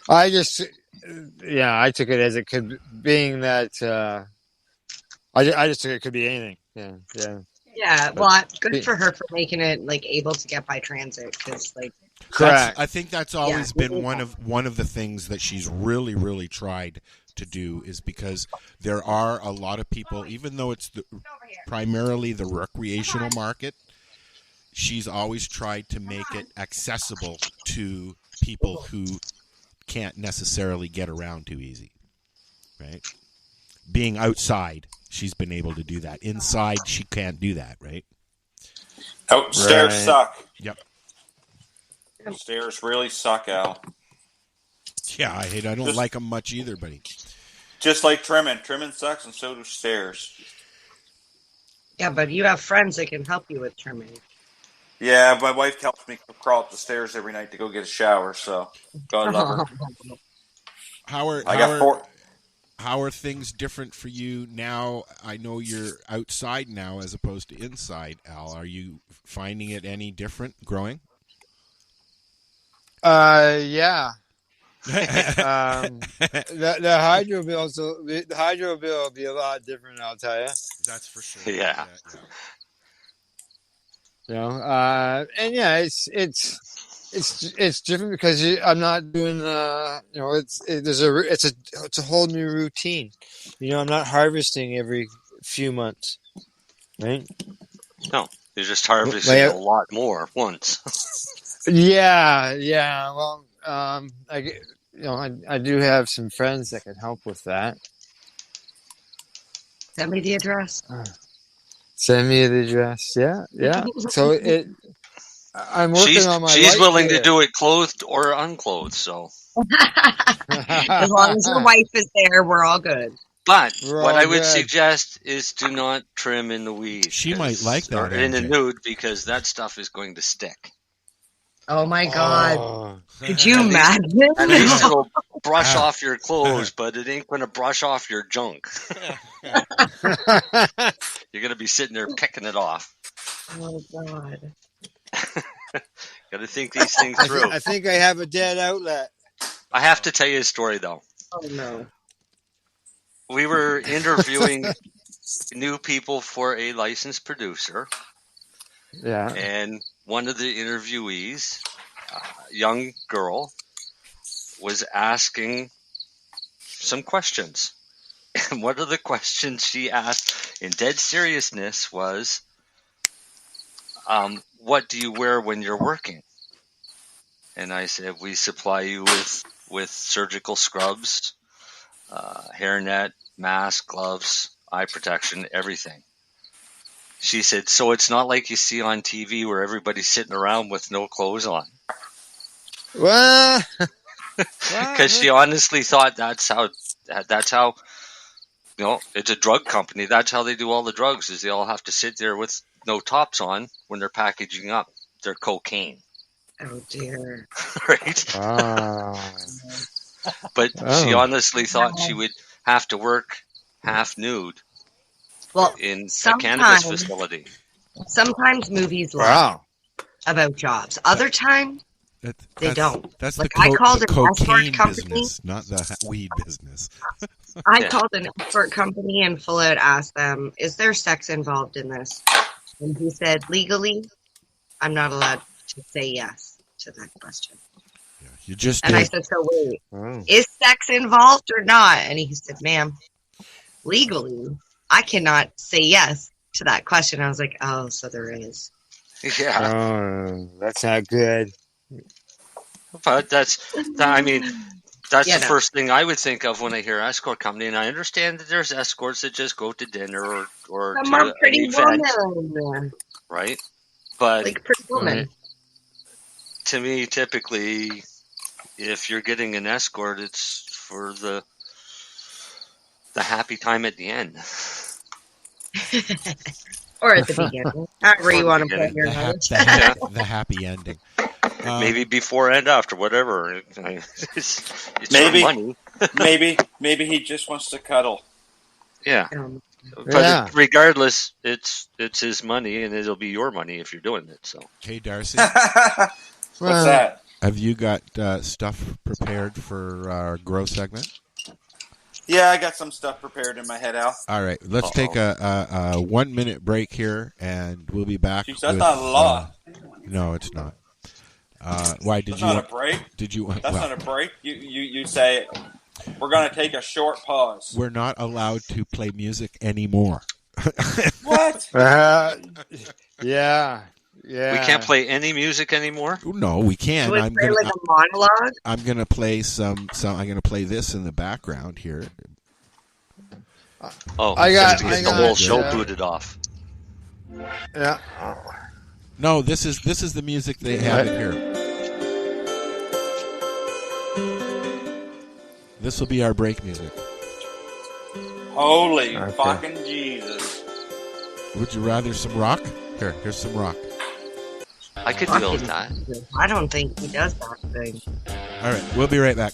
I just, I took it as it could, being that, I just took it could be anything. Yeah. Yeah, well, good for her for making it like able to get by transit, because like. Correct. I think that's always been one of the things that she's really, really tried to do, is because there are a lot of people, even though it's primarily the recreational market, she's always tried to make it accessible to people who can't necessarily get around too easy, right? Being outside, she's been able to do that. Inside, she can't do that, right? Stairs suck. Yep. Stairs really suck, Al. Yeah, I don't like them much either, buddy. Just like trimming. Trimming sucks, and so do stairs. Yeah, but you have friends that can help you with trimming. Yeah, my wife helps me crawl up the stairs every night to go get a shower, so God love her. How are things different for you now? I know you're outside now as opposed to inside, Al. Are you finding it any different growing? Yeah. The hydro bill will be a lot different, I'll tell you. That's for sure. Yeah. You know, and yeah, it's different because I'm not doing it's a whole new routine. You know, I'm not harvesting every few months, right? No, you're just harvesting a lot more once. Yeah. Well, I do have some friends that can help with that. Send me the address. Send me the address. Yeah. So I'm working on my. She's willing to do it clothed or unclothed. So as long as your wife is there, we're all good. But what I would suggest is do not trim in the weeds. She might like that. Or in the nude, because that stuff is going to stick. Oh my God! Could you imagine? At least it'll brush off your clothes, but it ain't going to brush off your junk. You're going to be sitting there picking it off. Oh God! Got to think these things through. I think I have a dead outlet. I have to tell you a story, though. Oh no! We were interviewing new people for a licensed producer. Yeah. And one of the interviewees, a young girl, was asking some questions. And one of the questions she asked in dead seriousness was, what do you wear when you're working? And I said, we supply you with surgical scrubs, hairnet, mask, gloves, eye protection, everything. She said, so it's not like you see on TV where everybody's sitting around with no clothes on. Well, because she honestly thought that's how, you know, it's a drug company. That's how they do all the drugs, is they all have to sit there with no tops on when they're packaging up their cocaine. Oh dear. Right? But she honestly thought she would have to work half nude. Well, in a cannabis facility. Sometimes movies lie about jobs. Other times, they don't. That's like I called the an escort company, business, not the weed business. I called an escort company and full out asked them, is there sex involved in this? And he said, legally, I'm not allowed to say yes to that question. Yeah, you just and I said, so wait, is sex involved or not? And he said, ma'am, legally, I cannot say yes to that question. I was like, oh, so there is. Yeah. That's not good. But that's the first thing I would think of when I hear escort company. And I understand that there's escorts that just go to dinner or some to are pretty an event. Woman. Right? But like pretty woman. To me, typically, if you're getting an escort, it's for the happy time at the end. Or at the beginning. However you want to put your knowledge. The happy ending. Maybe before and after, whatever. It's maybe money. maybe he just wants to cuddle. Yeah. But regardless, it's his money, and it'll be your money if you're doing it. So. Hey, Darcy. What's that? Have you got stuff prepared for our grow segment? Yeah, I got some stuff prepared in my head, Al. All right, let's take a 1 minute break here, and we'll be back. Jeez, that's not a lot. No, it's not. Why did that's you? Not a break. Did you? That's not a break. You say we're going to take a short pause. We're not allowed to play music anymore. What? Yeah. We can't play any music anymore. No, we can. Would I'm play gonna, like a monologue. I'm gonna play some. I'm gonna play this in the background here. Oh, I got the whole show booted off. Yeah. No, this is the music they have in here. This will be our break music. Holy fucking Jesus! Would you rather some rock? Here's some rock. I could deal with that. I don't think he does that thing. All right, we'll be right back.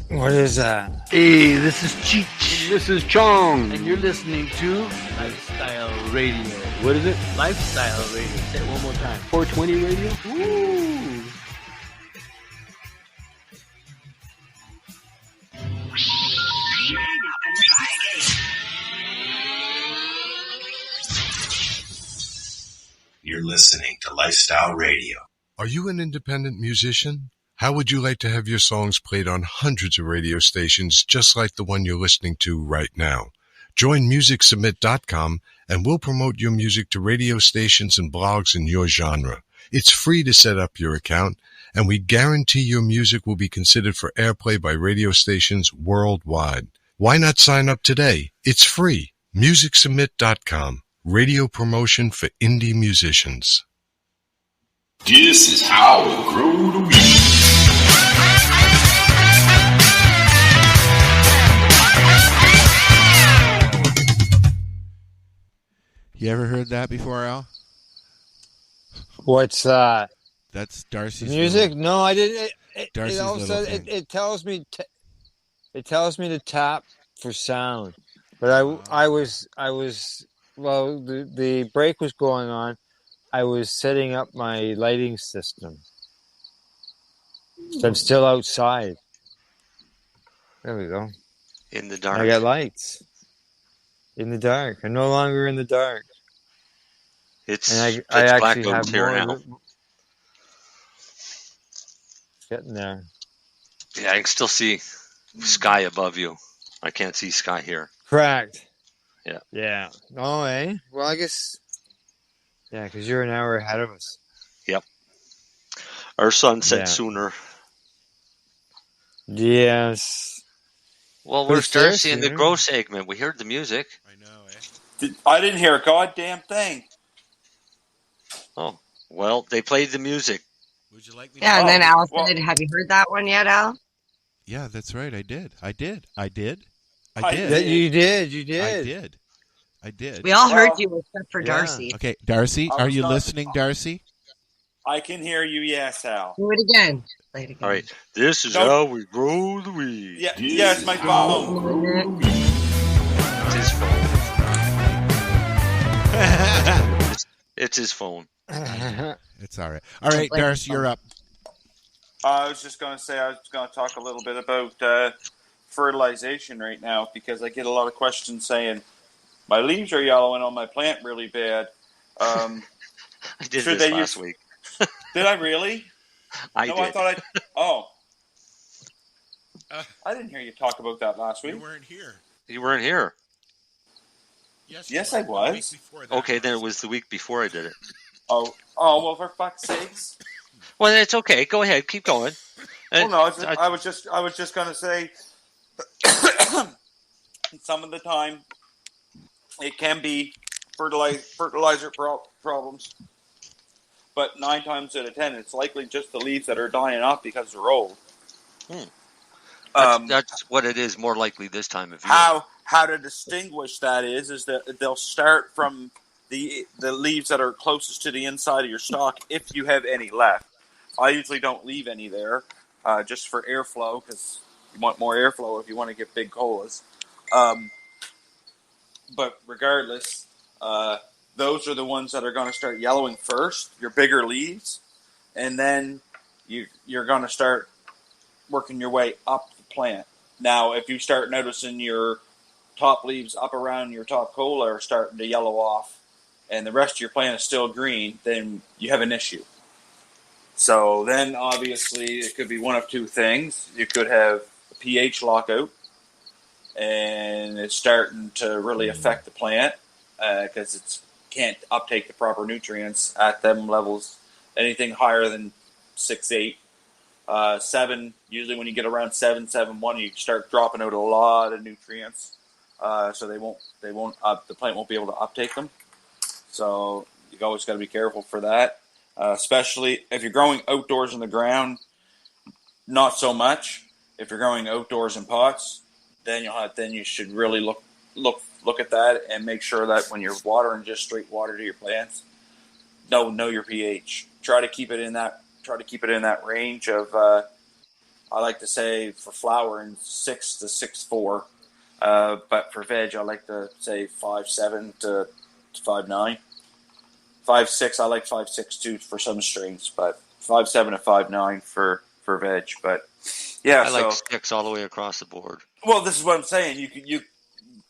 What is that? Hey, this is Cheech. This is Chong. And you're listening to Lifestyle Radio. What is it? Lifestyle Radio. Say it one more time. 420 Radio? Woo! You're listening to Lifestyle Radio. Are you an independent musician? How would you like to have your songs played on hundreds of radio stations just like the one you're listening to right now? Join MusicSubmit.com and we'll promote your music to radio stations and blogs in your genre. It's free to set up your account, and we guarantee your music will be considered for airplay by radio stations worldwide. Why not sign up today? It's free. MusicSubmit.com. Radio promotion for indie musicians. This is how we grow the weed. You ever heard that before, Al? What's that? That's Darcy's music. Little, no, I didn't. Darcy's It tells me. It tells me to tap for sound, but I was. Well, the break was going on. I was setting up my lighting system. So I'm still outside. There we go. In the dark. I got lights. In the dark. I'm no longer in the dark. It's black out here now. Getting there. Yeah, I can still see sky above you. I can't see sky here. Correct. Yeah. Yeah. Oh, eh? Well, I guess. Yeah, because you're an hour ahead of us. Yep. Our sun set sooner. Yes. Well, where's Darcy in the grow segment? We heard the music. I know, eh? I didn't hear a goddamn thing. Oh, well, they played the music. Would you like me? Yeah, and then Al said, "Have you heard that one yet, Al?" Yeah, that's right. I did. You did. I did. We all heard you except for Darcy. Okay, Darcy, are you listening, Darcy? I can hear you, yes, Al. Do it again. Play it again. All right, this is how we grow the weed. Yeah, it's my phone. It's his phone. It's his phone. It's all right. All right, Darcy, you're up. I was just going to say I was going to talk a little bit about fertilization right now because I get a lot of questions saying my leaves are yellowing on my plant really bad. I did this last week. Did I really? I did. I thought I didn't hear you talk about that last week. You weren't here. You weren't here. Yes, I was. Okay, then it was the week before I did it. Oh, well, for fuck's sakes. Well, it's okay. Go ahead. Keep going. Well, no, I was just going to say some of the time it can be fertilizer problems, but 9 times out of 10, it's likely just the leaves that are dying off because they're old. That's what it is more likely this time of year. How to distinguish that is that they'll start from the leaves that are closest to the inside of your stalk, if you have any left. I usually don't leave any there, just for airflow, because you want more airflow if you want to get big colas. But regardless, those are the ones that are going to start yellowing first, your bigger leaves, and then you're going to start working your way up the plant. Now, if you start noticing your top leaves up around your top cola are starting to yellow off, and the rest of your plant is still green, then you have an issue. So then, obviously, it could be one of two things. You could have a pH lockout, and it's starting to really affect the plant because it can't uptake the proper nutrients at them levels. Anything higher than 6-8, 7. Usually, when you get around 7.1, you start dropping out a lot of nutrients, so the plant won't be able to uptake them. So you always got to be careful for that. Especially if you're growing outdoors in the ground, not so much. If you're growing outdoors in pots, then you should really look at that and make sure that when you're watering just straight water to your plants, know your pH. Try to keep it in that range of I like to say for flowering 6 to 6.4, but for veg I like to say 5.7 to 5.9. 5.6, I like 5.6 too for some strains, but 5.7 to 5.9 for veg. But yeah, I like 6 all the way across the board. Well, this is what I'm saying. You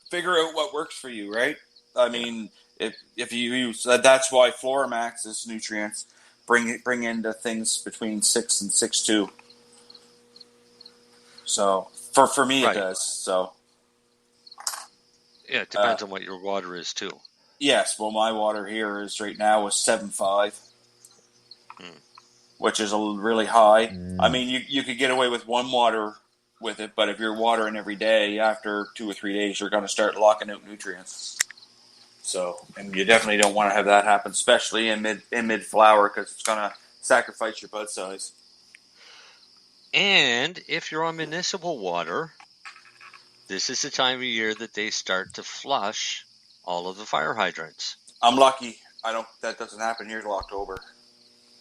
figure out what works for you, right? I mean, if you use that's why Floramax's nutrients bring into things between 6 and 6.2. So for me, right. It does. So yeah, it depends on what your water is too. Yes, well, my water here is right now is 7.5, which is really high. I mean, you could get away with one water with it, but if you're watering every day, after 2 or 3 days, you're going to start locking out nutrients. So, and you definitely don't want to have that happen, especially in mid flower, because it's going to sacrifice your bud size. And if you're on municipal water, this is the time of year that they start to flush all of the fire hydrants. I'm lucky. That doesn't happen here till October.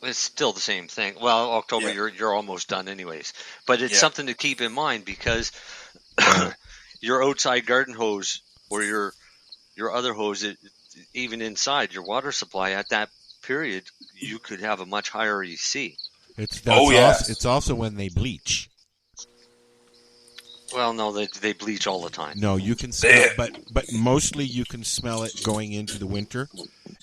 It's still the same thing. Well, October, yeah. You're almost done anyways. But it's something to keep in mind because your outside garden hose or your other hose, even inside your water supply at that period, you could have a much higher EC. It's also when they bleach. Well, no, they bleach all the time. No, you can smell it, but mostly you can smell it going into the winter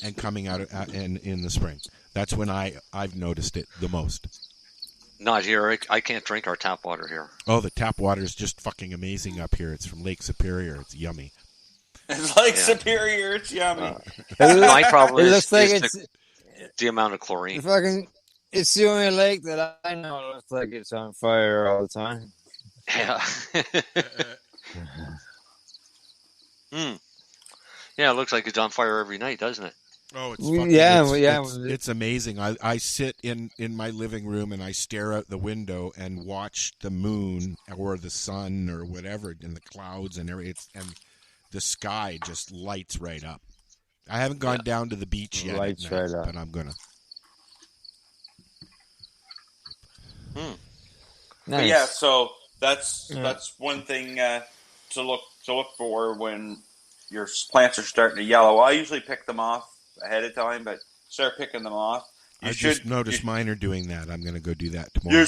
and coming out in the spring. That's when I've noticed it the most. Not here. I can't drink our tap water here. Oh, the tap water is just fucking amazing up here. It's from Lake Superior. It's yummy. It's Lake Superior. It's yummy. My problem is the amount of chlorine. It's the only lake that I know looks like it's on fire all the time. Yeah. Yeah, it looks like it's on fire every night, doesn't it? Oh, it's fucking, it's amazing. I sit in my living room and I stare out the window and watch the moon or the sun or whatever in the clouds and the sky just lights right up. I haven't gone down to the beach yet, but I'm gonna. Nice. But yeah, so that's one thing to look for when your plants are starting to yellow. I usually pick them off ahead of time, but start picking them off. I just noticed mine are doing that. I'm going to go do that tomorrow. You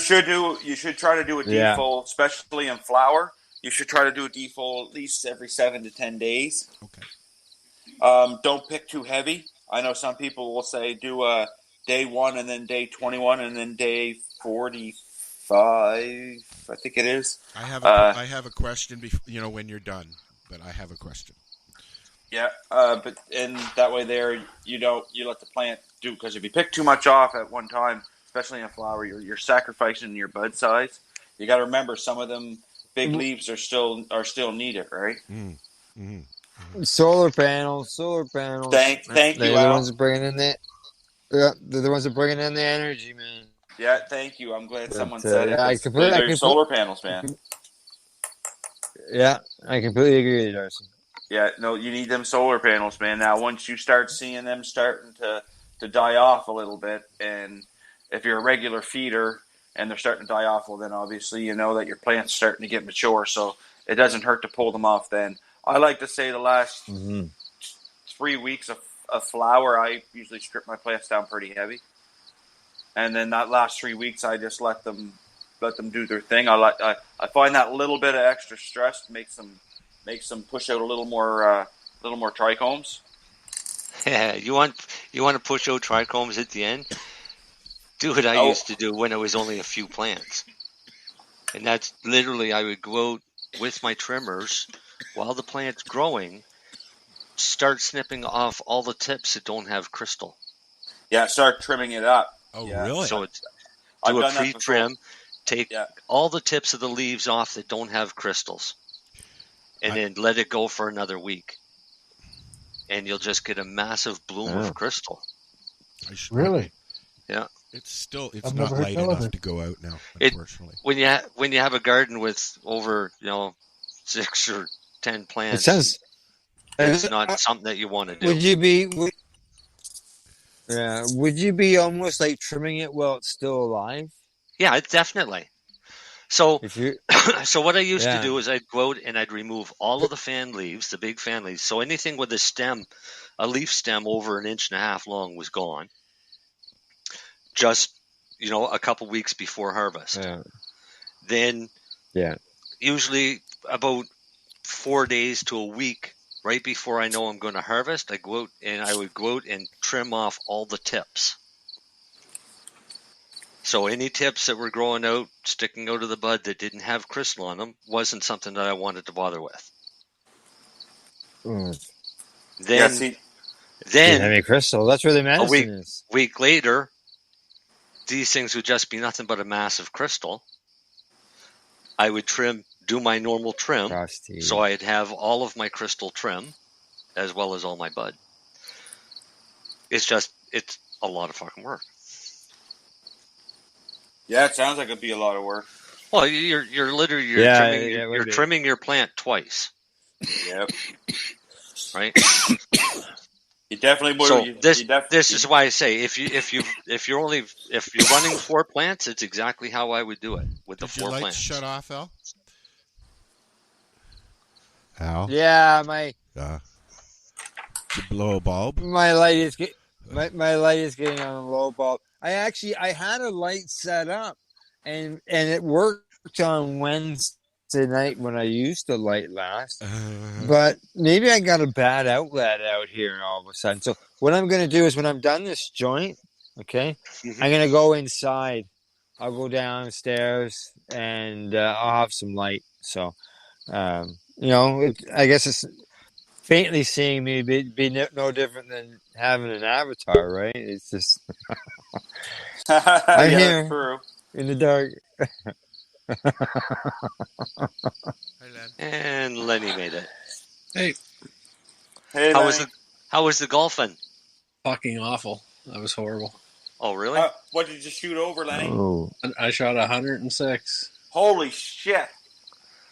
should try to do a defoliate, especially in flower. You should try to do a defoliate at least every 7 to 10 days. Okay. Don't pick too heavy. I know some people will say do a day 1 and then day 21 and then day 45. I think it is. I have a question. When you're done, but I have a question. Yeah, but and that way there you let the plant do, because if you pick too much off at one time, especially in flower, you're sacrificing your bud size. You got to remember some of them big leaves are still needed, right? Solar panels. Thank you. They're the ones bringing in that. Yeah, they're the ones that bringing in the energy, man. Yeah, thank you. I'm glad someone said it. They're solar panels, man. Yeah, I completely agree with you, Darcy. Yeah, no, you need them solar panels, man. Now, once you start seeing them starting to die off a little bit, and if you're a regular feeder and they're starting to die off, well, then obviously you know that your plant's starting to get mature, so it doesn't hurt to pull them off then. I like to say the last 3 weeks of flower, I usually strip my plants down pretty heavy. And then that last 3 weeks, I just let them do their thing. I find that little bit of extra stress makes them push out a little more trichomes. Yeah, you want to push out trichomes at the end? Do what I used to do when it was only a few plants, and that's literally I would go out with my trimmers while the plant's growing, start snipping off all the tips that don't have crystal. Yeah, start trimming it up. Oh, yeah. really? So do a pre-trim, take all the tips of the leaves off that don't have crystals, and then let it go for another week. And you'll just get a massive bloom of crystal. Really? Yeah. It's not light enough to go out now, unfortunately. When you have a garden with over 6 or 10 plants, it's not something that you want to do. Would you be almost like trimming it while it's still alive? Yeah, definitely. So what I used to do is I'd go out and I'd remove all of the fan leaves, the big fan leaves. So anything with a leaf stem over 1.5 inches long was gone. Just, a couple weeks before harvest. Yeah. Then usually about 4 days to a week right before I know I'm going to harvest, I would go out and trim off all the tips. So any tips that were growing out, sticking out of the bud that didn't have crystal on them, wasn't something that I wanted to bother with. Then heavy crystal. That's where the medicine is. A week later, these things would just be nothing but a massive crystal. I would do my normal trim, so I'd have all of my crystal trim, as well as all my bud. It's a lot of fucking work. Yeah, it sounds like it'd be a lot of work. Well, you're trimming your plant twice. Yep. Right. You definitely would. So this is why I say if you're running 4 plants, it's exactly how I would do it with the 4 plants. Shut off, Al? Yeah, to blow a bulb. My light is getting on a low bulb. I had a light set up, and it worked on Wednesday night when I used the light last. But maybe I got a bad outlet out here all of a sudden. So what I'm going to do is when I'm done this joint, I'm going to go inside. I'll go downstairs and I'll have some light. So, I guess it's faintly seeing me be no different than having an avatar, right? It's just I'm here true. In the dark. And Lenny made it. Hey, how was the golfing? Fucking awful. That was horrible. Oh, really? What did you shoot over, Lenny? Oh. I shot 106. Holy shit!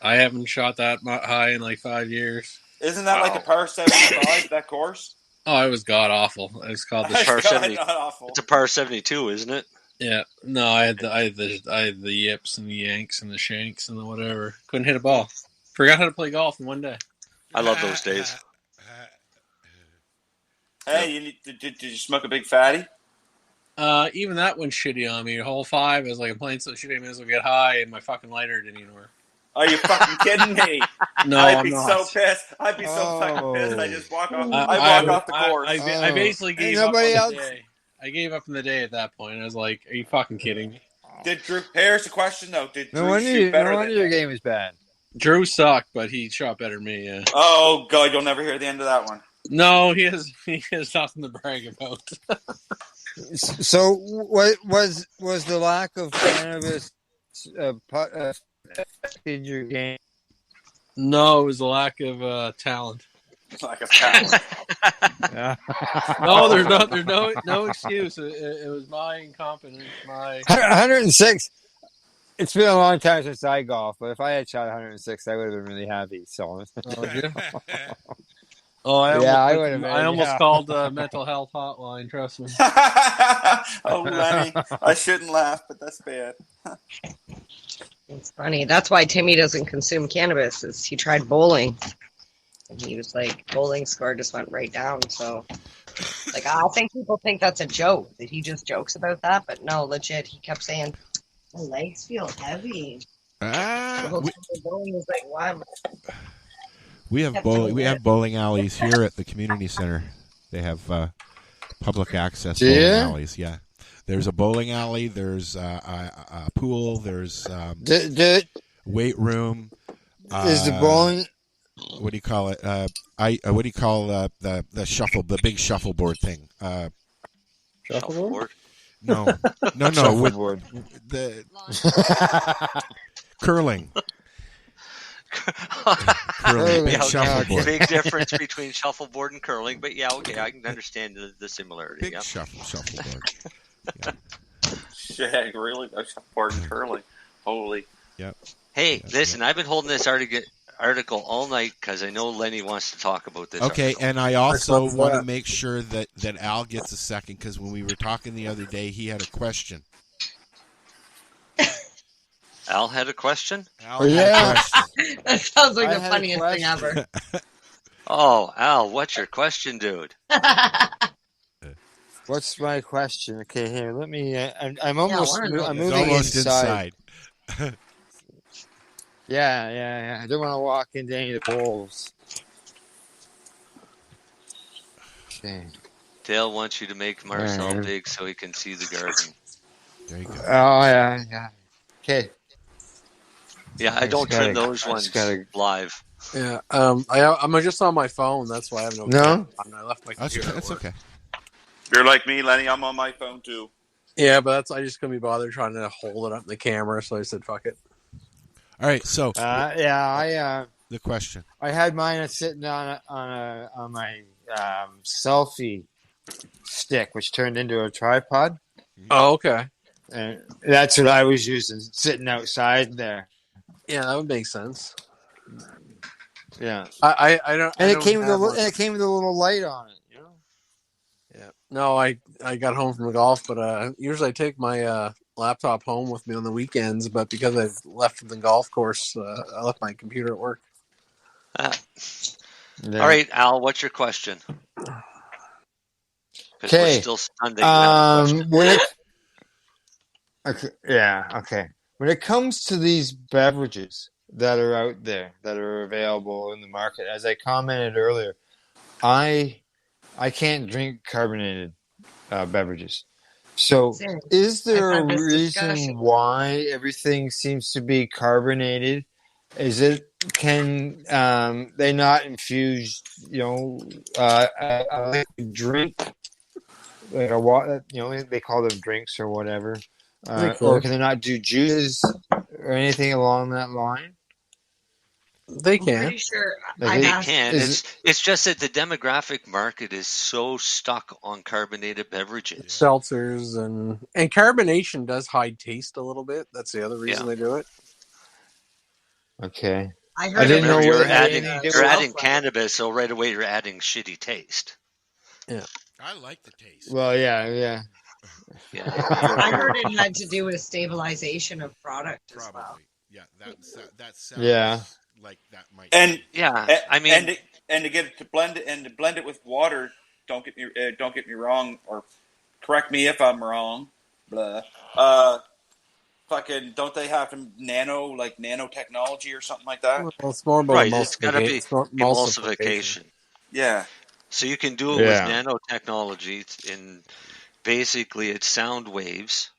I haven't shot that high in like 5 years. Isn't that like a par 75? That course? Oh, it was god awful. It's called the par 70. It's a par 72, isn't it? Yeah. No, I had the yips and the yanks and the shanks and the whatever. Couldn't hit a ball. Forgot how to play golf in one day. I love those days. Hey, did you smoke a big fatty? Even that went shitty on me. Hole 5, I was like, I'm playing so shitty, I may as well get high, and my fucking lighter didn't even work. Are you fucking kidding me? No, I'd be I'm so not. pissed. I'd be so fucking pissed. I just walk off. Off the course. I basically gave up on the day. I gave up in the day at that point. I was like, "Are you fucking kidding me?" Here's the question though: Did Drew No shoot better? No wonder your game is bad. Drew sucked, but he shot better than me. Yeah. Oh god, you'll never hear the end of that one. No, he has nothing to brag about. So, what was the lack of cannabis in your game? No, it was a lack of talent. Lack of talent. No, there's no excuse. It was my incompetence. 106. It's been a long time since I golfed, but if I had shot 106, I would have been really happy. So. Oh, did you? Oh, I almost called the mental health hotline. Trust me. Oh, Lenny, I shouldn't laugh, but that's bad. It's funny. That's why Timmy doesn't consume cannabis. Is he tried bowling, and he was like, bowling score just went right down. So, like, I think people think that's a joke that he just jokes about that, but no, legit. He kept saying, "My legs feel heavy." The whole time we're going, he's like, "Why?" We have bowling alleys here at the community center. They have public access bowling alleys. Yeah, there's a bowling alley. There's a pool. There's weight room. Is the bowling? What do you call it? What do you call the big shuffleboard thing? Shuffleboard? No. Shuffleboard. The curling. Big difference between shuffleboard and curling, but yeah, okay, I can understand the similarity. Big shuffleboard. Shag, really? Shuffleboard and curling. Holy. Yep. Hey, listen, I've been holding this article all night because I know Lenny wants to talk about this. Okay, article. and I also want to make sure that Al gets a second because when we were talking the other day, he had a question. Al had a question? That sounds like the funniest thing ever. Oh, Al, what's your question, dude? What's my question? Okay, here, let me. I'm almost. I'm moving almost inside. Yeah. I don't want to walk into any of the bowls. Okay. Dale wants you to make Marcel big so he can see the garden. There you go. Oh yeah. Okay. Yeah, I don't trim those ones live. Yeah, I'm just on my phone. That's why I have no. I left my computer. That's okay. You're like me, Lenny. I'm on my phone too. Yeah, but I just couldn't be bothered trying to hold it up in the camera, so I said, "Fuck it." All right, so the question. I had mine sitting on my selfie stick, which turned into a tripod. Oh, okay. And that's what I was using, sitting outside there. Yeah, that would make sense. Yeah, I don't. And it came with a little light on it. You know. Yeah. No, I got home from golf, but usually I take my laptop home with me on the weekends. But because I've left the golf course, I left my computer at work. All right, Al, what's your question? Okay. We're still Sunday. Okay. When it comes to these beverages that are out there, that are available in the market, as I commented earlier, I can't drink carbonated beverages. So is there a reason why everything seems to be carbonated? Can they not infuse, a liquid drink, like a water, they call them drinks or whatever? Or can they not do juices or anything along that line? They can. I'm pretty sure They can. It's just that the demographic market is so stuck on carbonated beverages. Seltzers and carbonation does hide taste a little bit. That's the other reason they do it. Okay. I didn't know you're adding cannabis, so right away you're adding shitty taste. Yeah. I like the taste. Well, yeah. I heard it had to do with stabilization of product as well. Yeah, that sounds like that might. And I mean, and to get it to blend it with water. Don't get me wrong, or correct me if I'm wrong. Blah. Fucking, don't they have nanotechnology or something like that? Well, it's more about it's got to be emulsification. Yeah. So you can do it with nanotechnology, and basically it's sound waves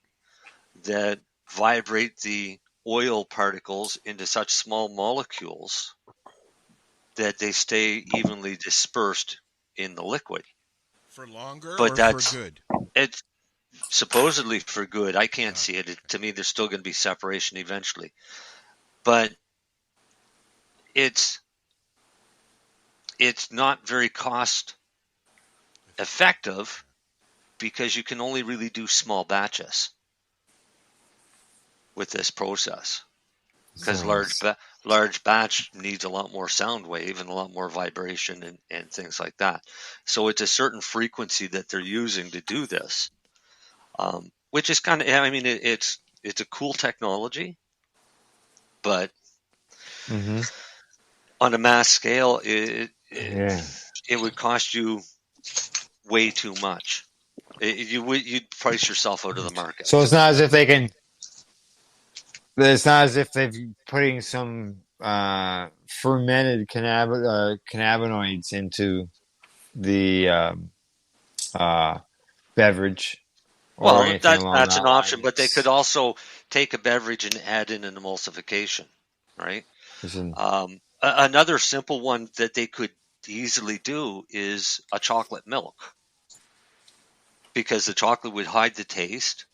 that vibrate the oil particles into such small molecules that they stay evenly dispersed in the liquid. For longer but or that's, for good? It's supposedly for good. I can't see it. To me, there's still going to be separation eventually. But it's not very cost effective because you can only really do small batches. with this process, because large batch needs a lot more sound wave and a lot more vibration and things like that. So it's a certain frequency that they're using to do this, which is kind of, I mean, it's a cool technology, but on a mass scale, it would cost you way too much. You'd price yourself out of the market. So it's not as if they can. It's not as if they're putting some fermented cannabinoids into the beverage. Well, that's an option, but they could also take a beverage and add in an emulsification, right? Another simple one that they could easily do is a chocolate milk, because the chocolate would hide the taste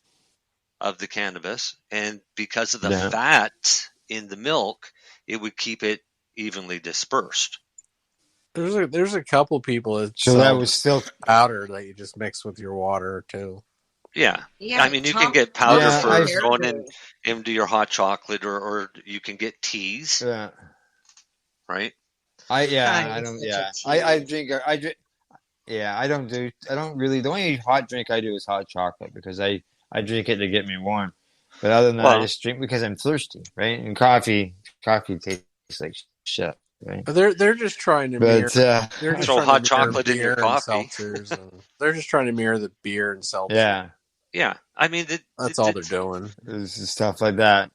of the cannabis, and because of the fat in the milk, it would keep it evenly dispersed. There's a couple people that that was still powder that you just mix with your water too. Yeah. I mean, you can get powder for throwing into your hot chocolate, or you can get teas. Yeah. Right. I don't really. The only hot drink I do is hot chocolate, because I drink it to get me warm. But other than that, I just drink because I'm thirsty, right? And coffee tastes like shit, right? But they're just trying to mirror. They're just so hot chocolate in your coffee. They're just trying to mirror the beer and seltzer. Yeah. I mean, that's all they're doing. There's stuff like that.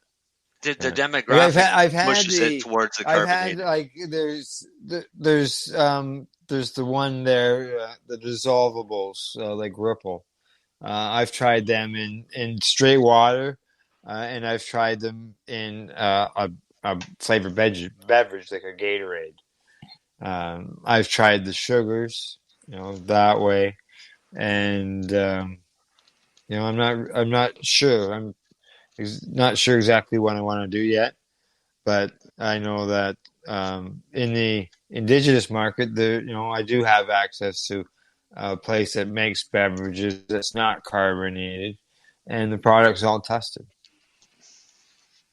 The demographic I've had pushes it towards the carbonated. I've had there's the one there, the dissolvables, like Ripple. I've tried them in straight water, and I've tried them in a flavored beverage like a Gatorade. I've tried the sugars, that way, and I'm not sure. I'm not sure exactly what I want to do yet, but I know that in the indigenous market, I do have access to a place that makes beverages that's not carbonated, and the product's all tested.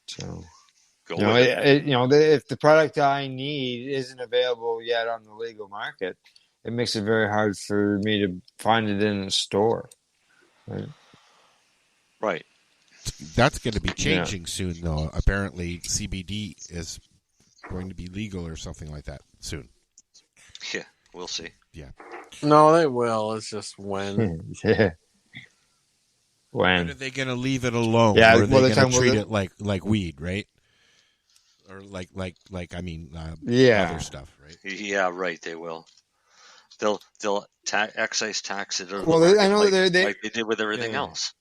So, if the product I need isn't available yet on the legal market, it makes it very hard for me to find it in a store. Right. That's going to be changing soon, though. Apparently, CBD is going to be legal or something like that soon. Yeah, we'll see. Yeah. No, they will. It's just when. Yeah. When are they going to leave it alone? Yeah, or are they going to treat it like weed, right? Or like other stuff, right? Yeah, right. They will. They'll excise tax it. Well, I know like they did with everything else.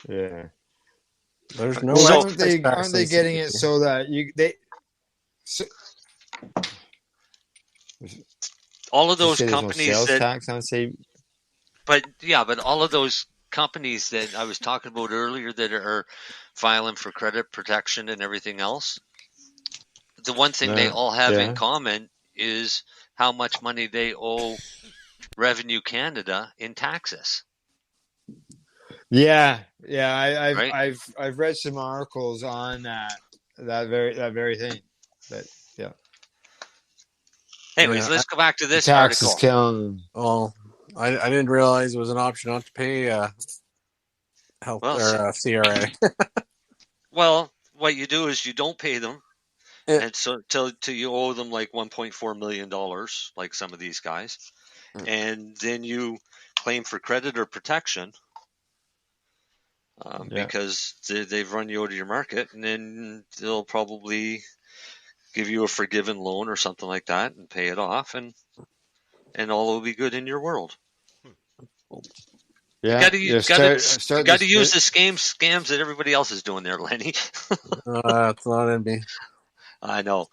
Yeah. There's no. Aren't they getting it so that all of those companies no sales tax on say, but all of those companies that I was talking about earlier that are filing for credit protection and everything else, the one thing they all have in common is how much money they owe Revenue Canada in taxes. Yeah. I've read some articles on that very thing. But yeah. Anyways, let's go back to this tax article. Is killing them. Well, I didn't realize it was an option not to pay health or CRA. Well, what you do is you don't pay them, and so till you owe them like $1.4 million, like some of these guys, and then you claim for credit or protection. Because they've run you out of your market, and then they'll probably give you a forgiven loan or something like that and pay it off, and all will be good in your world. Yeah, you got to use the scams that everybody else is doing there, Lenny. It's not in me. I know.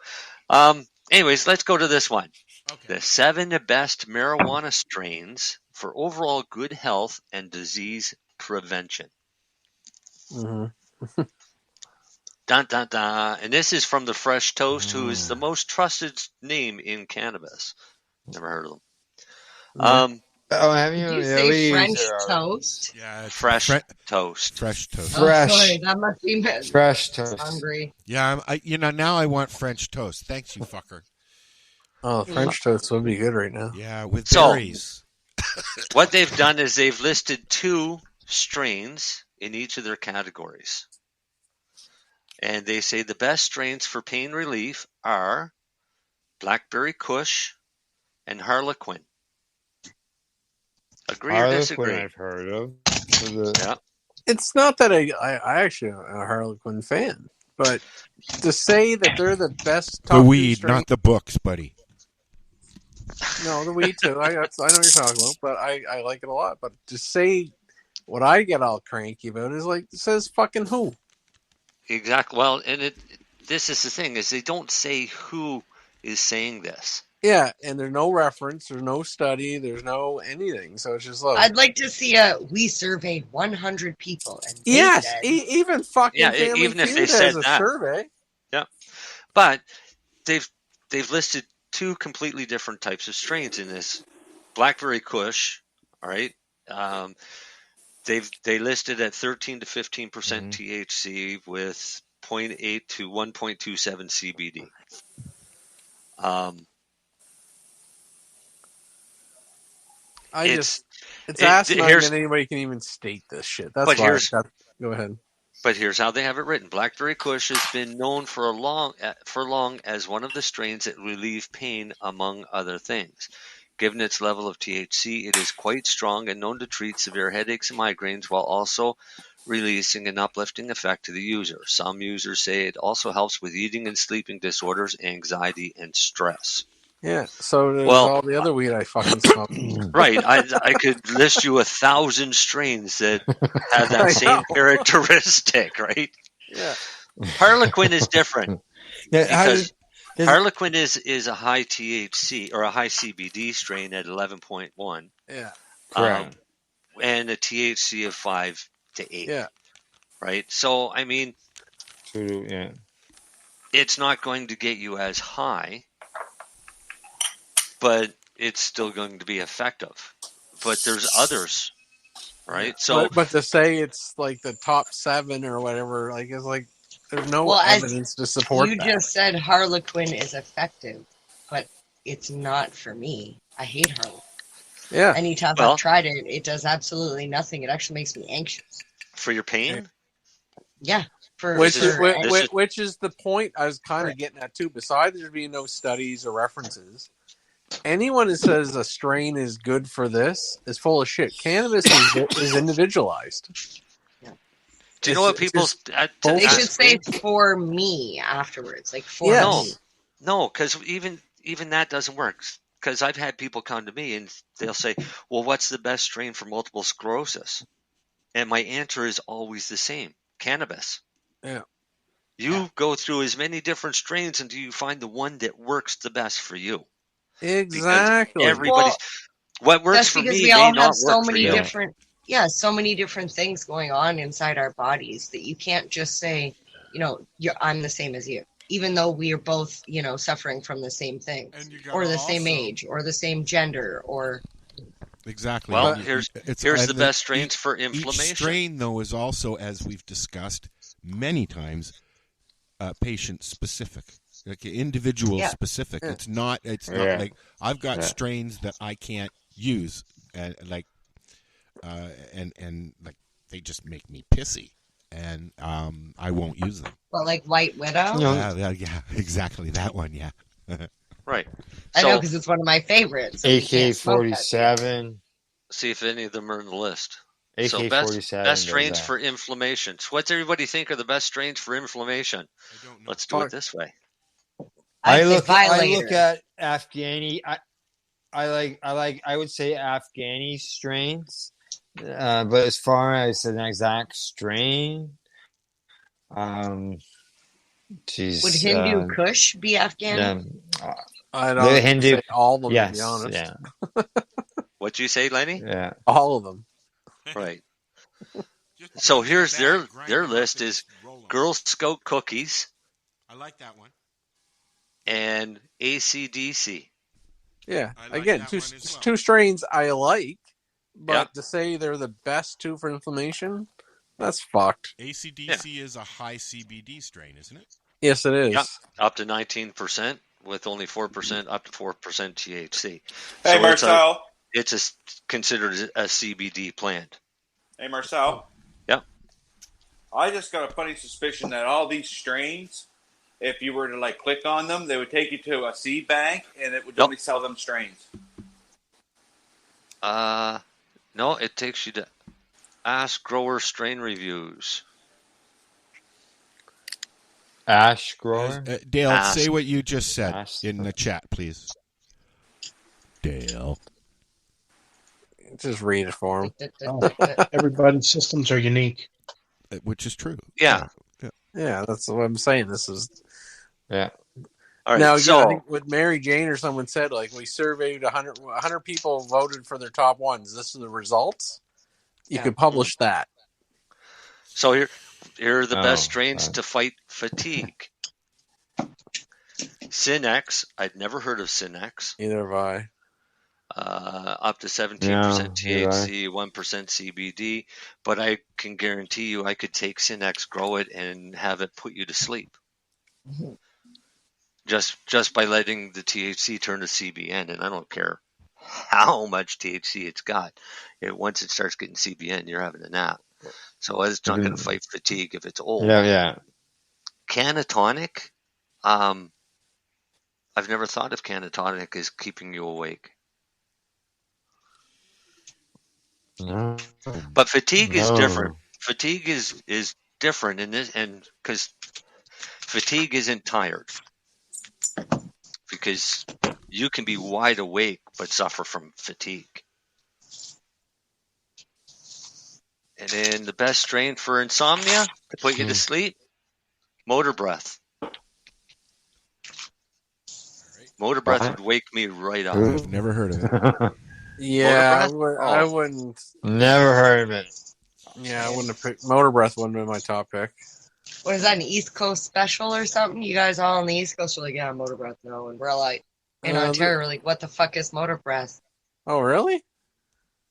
Anyways, let's go to this one. Okay. The 7 best marijuana strains for overall good health and disease prevention. Mm-hmm. Dun, dun, dun. And this is from the Fresh Toast, who is the most trusted name in cannabis. Never heard of them. Oh, have you? Did you The say leaves French are- toast? Yeah, it's Fresh toast. Fresh toast. Fresh. Oh, sorry, that must be Fresh toast. hungry. Yeah, now I want French toast. Thanks, you fucker. Oh, French toast would be good right now. Yeah, with So- berries. What they've done is they've listed 2 strains in each of their categories. And they say the best strains for pain relief are Blackberry Kush and Harlequin. Agree or disagree? I've heard of. Yeah. It's not that I actually am a Harlequin fan, but to say that they're the best top The 2 weed, strains- not the books, buddy. No, the weed too. I know what you're talking about, but I like it a lot. But to say what I get all cranky about is like it says fucking who. Exactly. Well, and this is the thing, is they don't say who is saying this. Yeah, and there's no reference, there's no study, there's no anything. So it's just like I'd like to see we surveyed 100 people. And they yes, said, even fucking Family even if Feud they has said a that. survey. Yeah. But they've listed 2 completely different types of strains in this. Blackberry Kush, all right? They listed at 13 to 15% THC with 0.8 to 1.27 CBD. It's asinine that anybody can even state this shit. That's why. Go ahead. But here's how they have it written. Blackberry Kush has been known for long as one of the strains that relieve pain, among other things. Given its level of THC, it is quite strong and known to treat severe headaches and migraines while also releasing an uplifting effect to the user. Some users say it also helps with eating and sleeping disorders, anxiety, and stress. Yeah, so there's all the other weed I fucking smoke. Right. I could list you 1,000 strains that have that same characteristic, right? Yeah. Harlequin is different. Yeah, Harlequin is a high THC or a high CBD strain at 11.1. Yeah. Correct. And a THC of 5 to 8. Yeah. Right? So, I mean, yeah. It's not going to get you as high, but it's still going to be effective. But there's others, right? So, but to say it's like the top 7 or whatever, like it's like there's no evidence to support you that. just said Harlequin is effective, but it's not for me. I hate Harlequin. Yeah. Anytime I've tried it, it does absolutely nothing. It actually makes me anxious. For your pain? Yeah. Which is the point I was kind of getting at too. Besides there being no studies or references, anyone who says a strain is good for this is full of shit. Cannabis is individualized. Do you know what people... They should say for me afterwards. Like for me. No, because even that doesn't work. Because I've had people come to me and they'll say, well, what's the best strain for multiple sclerosis? And my answer is always the same. Cannabis. Yeah. You go through as many different strains until you find the one that works the best for you. Exactly. Everybody's... what works for me may not work for you. So many different things going on inside our bodies that you can't just say, I'm the same as you, even though we are both, suffering from the same things, or the same age, or the same gender, or. Exactly. Well, here's the best strains for inflammation. Each strain, though, is also, as we've discussed many times, patient specific, like individual specific. Yeah. It's not like I've got strains that I can't use, and like they just make me pissy, and I won't use them. Well, like White Widow. Yeah, exactly that one. Yeah. Right. I know because it's one of my favorites. AK-47. See if any of them are in the list. AK-47. Best strains for inflammation. So what's everybody think are the best strains for inflammation? Let's do it this way. I look at Afghani. I would say Afghani strains, but as far as an exact strain, would Hindu Kush be Afghani? I don't say all of them, to be honest. Yeah. What'd you say, Lennie? Yeah. All of them. Right. So here's their list is Girl Scout cookies. I like that one. And AC/DC. Yeah. like Again, that two one as well. two strains I like, but to say they're the best two for inflammation, that's fucked. AC/DC is a high CBD strain, isn't it? Yes, it is. Yep. Up to 19% with only 4%, up to 4% THC. Hey, So Marcel. it's considered a CBD plant. Hey, Marcel. Yep. I just got a funny suspicion that all these strains, if you were to like click on them, they would take you to a seed bank, and it would only sell them strains. No, it takes you to Ask Grower Strain Reviews. Ash grower. Dale, say what you just said in the chat, please. Dale. Just read it for him. Everybody's systems are unique. Which is true. Yeah. Yeah, that's what I'm saying. This is... Yeah. All right, now, so I think what Marijane or someone said, like, we surveyed 100 people voted for their top ones. This are the results. You could publish that. So here are the best strains to fight fatigue. Synex. I'd never heard of Synex. Neither have I. Up to 17% THC, 1% CBD. But I can guarantee you I could take Synex, grow it, and have it put you to sleep. Just by letting the THC turn to CBN, and I don't care how much THC it's got. Once it starts getting CBN, you're having a nap. So it's not going to fight fatigue if it's old. Yeah. Canatonic, I've never thought of canatonic as keeping you awake. No. But fatigue is different. Fatigue is different in this, and because fatigue isn't tired. Because you can be wide awake but suffer from fatigue. And then the best strain for insomnia to put you to sleep, Motor Breath. Motor Breath would wake me right up. I've never heard of it. Yeah, I wouldn't. Never heard of it. Yeah, I wouldn't have picked... Motor Breath wouldn't have been my top pick. What is that, an East Coast special or something? You guys all on the East Coast are like, yeah, Motor Breath, no. And we're like, in Ontario, we're like, what the fuck is Motor Breath? Oh, really?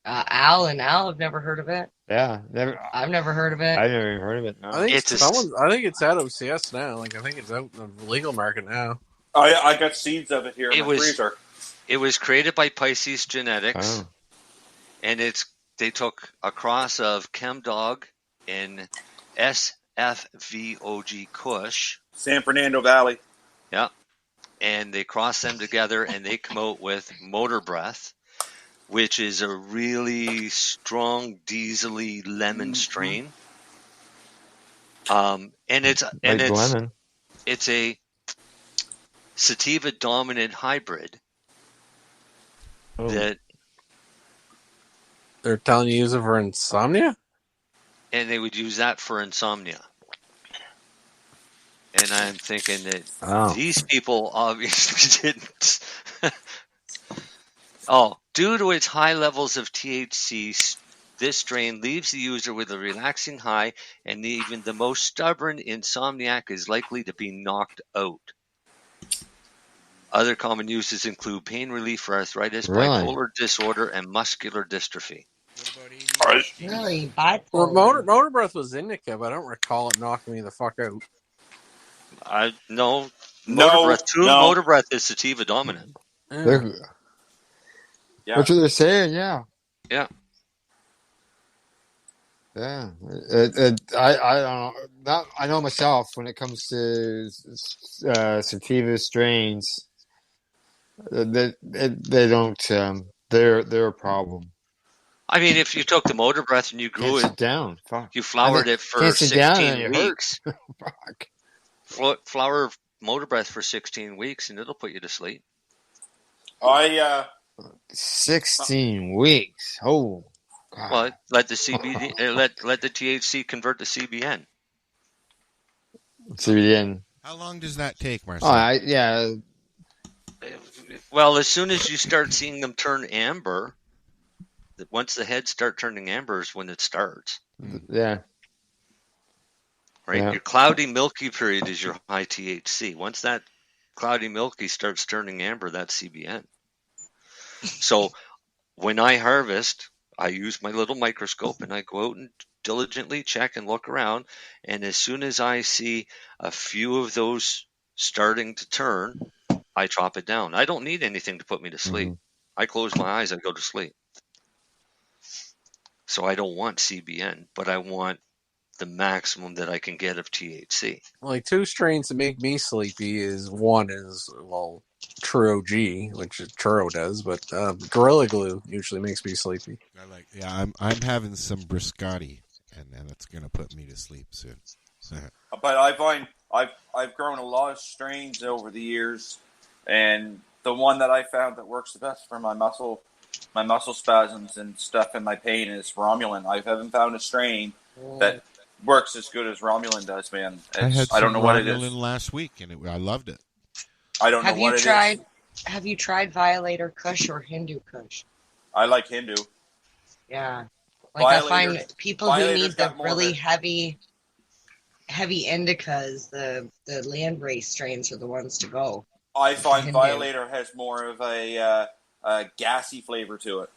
Al have never heard of it. Yeah, I've never heard of it. I've never even heard of it. No. I think it's at OCS now. Like, I think it's out in the legal market now. I got seeds of it here in my freezer. It was created by Pisces Genetics, and they took a cross of ChemDog and SFVOG Kush. San Fernando Valley. Yeah. And they cross them together, and they come out with Motor Breath, which is a really strong, diesel-y lemon strain. And it's a sativa dominant hybrid that they're telling you to use it for insomnia, and they would use that for insomnia. And I'm thinking that these people obviously didn't. Due to its high levels of THC, this strain leaves the user with a relaxing high, and even the most stubborn insomniac is likely to be knocked out. Other common uses include pain relief for arthritis, bipolar disorder, and muscular dystrophy. Really? Bipolar? Well, Motor Breath was indica, but I don't recall it knocking me the fuck out. No. Motor Breath is sativa dominant. Yeah. That's what they're saying, yeah. Yeah. Yeah. I don't know. I know myself when it comes to sativa strains, they don't. They're a problem. I mean, if you took the Motor Breath and you grew it down, fuck. You flowered it for 16 weeks. Fuck. Flower Motor Breath for 16 weeks, and it'll put you to sleep. 16 weeks. Oh, God. Well, let the CBD, let the THC convert to CBN. CBN. How long does that take, Marcel? Yeah. Well, as soon as you start seeing them turn amber, once the heads start turning amber is when it starts. Yeah. Right? Yeah. Your cloudy milky period is your high THC. Once that cloudy milky starts turning amber, that's CBN. So when I harvest, I use my little microscope and I go out and diligently check and look around. And as soon as I see a few of those starting to turn, I chop it down. I don't need anything to put me to sleep. I close my eyes, I go to sleep. So I don't want CBN, but I want the maximum that I can get of THC. Like 2 strains that make me sleepy is one is, well, Truro G, which Truro does, but Gorilla Glue usually makes me sleepy. I'm having some Biscotti, and then it's going to put me to sleep soon. But I find I've grown a lot of strains over the years, and the one that I found that works the best for my muscle spasms and stuff and my pain is Romulan. I haven't found a strain that works as good as Romulan does, man. I don't know what it is. Romulan last week, and I loved it. I don't know what it is. Have you tried Violator Kush or Hindu Kush? I like Hindu. Yeah. Like I find people who need the really heavy indicas, the landrace strains are the ones to go. I find Violator has more of a gassy flavor to it.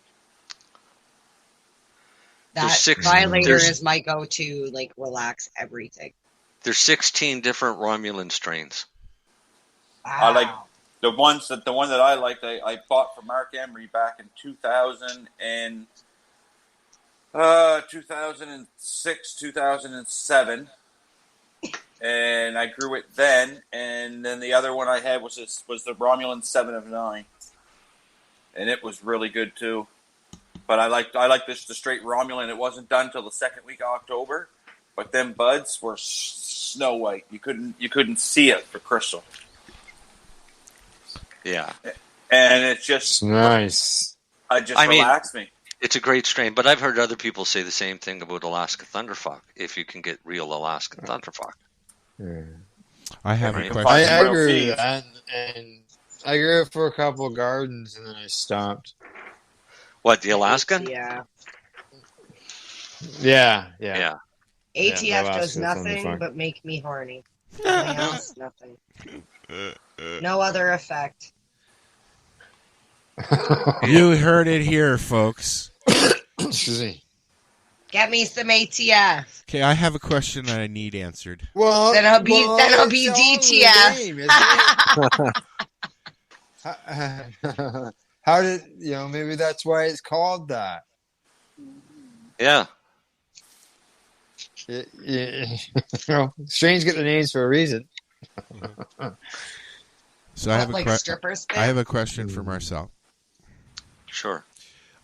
Violator is my go-to, like, relax everything. There's 16 different Romulan strains. Wow. I like the one that I liked. I bought from Mark Emery back in 2006, 2007, and I grew it then. And then the other one I had was the Romulan 7 of 9, and it was really good too. But I like the straight Romulan. It wasn't done till the second week of October, but them buds were snow white. You couldn't see it for crystal. Yeah, and it's just nice. Relax me. It's a great strain, but I've heard other people say the same thing about Alaska Thunderfuck. If you can get real Alaskan Thunderfuck, I have a question. I agree with that, and I grew it for a couple of gardens, and then I stopped. What, the Alaskan? Yeah. ATF does nothing but make me horny. Nothing else, nothing. No other effect. You heard it here, folks. Excuse me. Get me some ATF. Okay, I have a question that I need answered. Well, then I'll be DTF. How did maybe that's why it's called that. Yeah. Strains get the names for a reason. So I have stripper spit? I have a question for Marcel. Sure.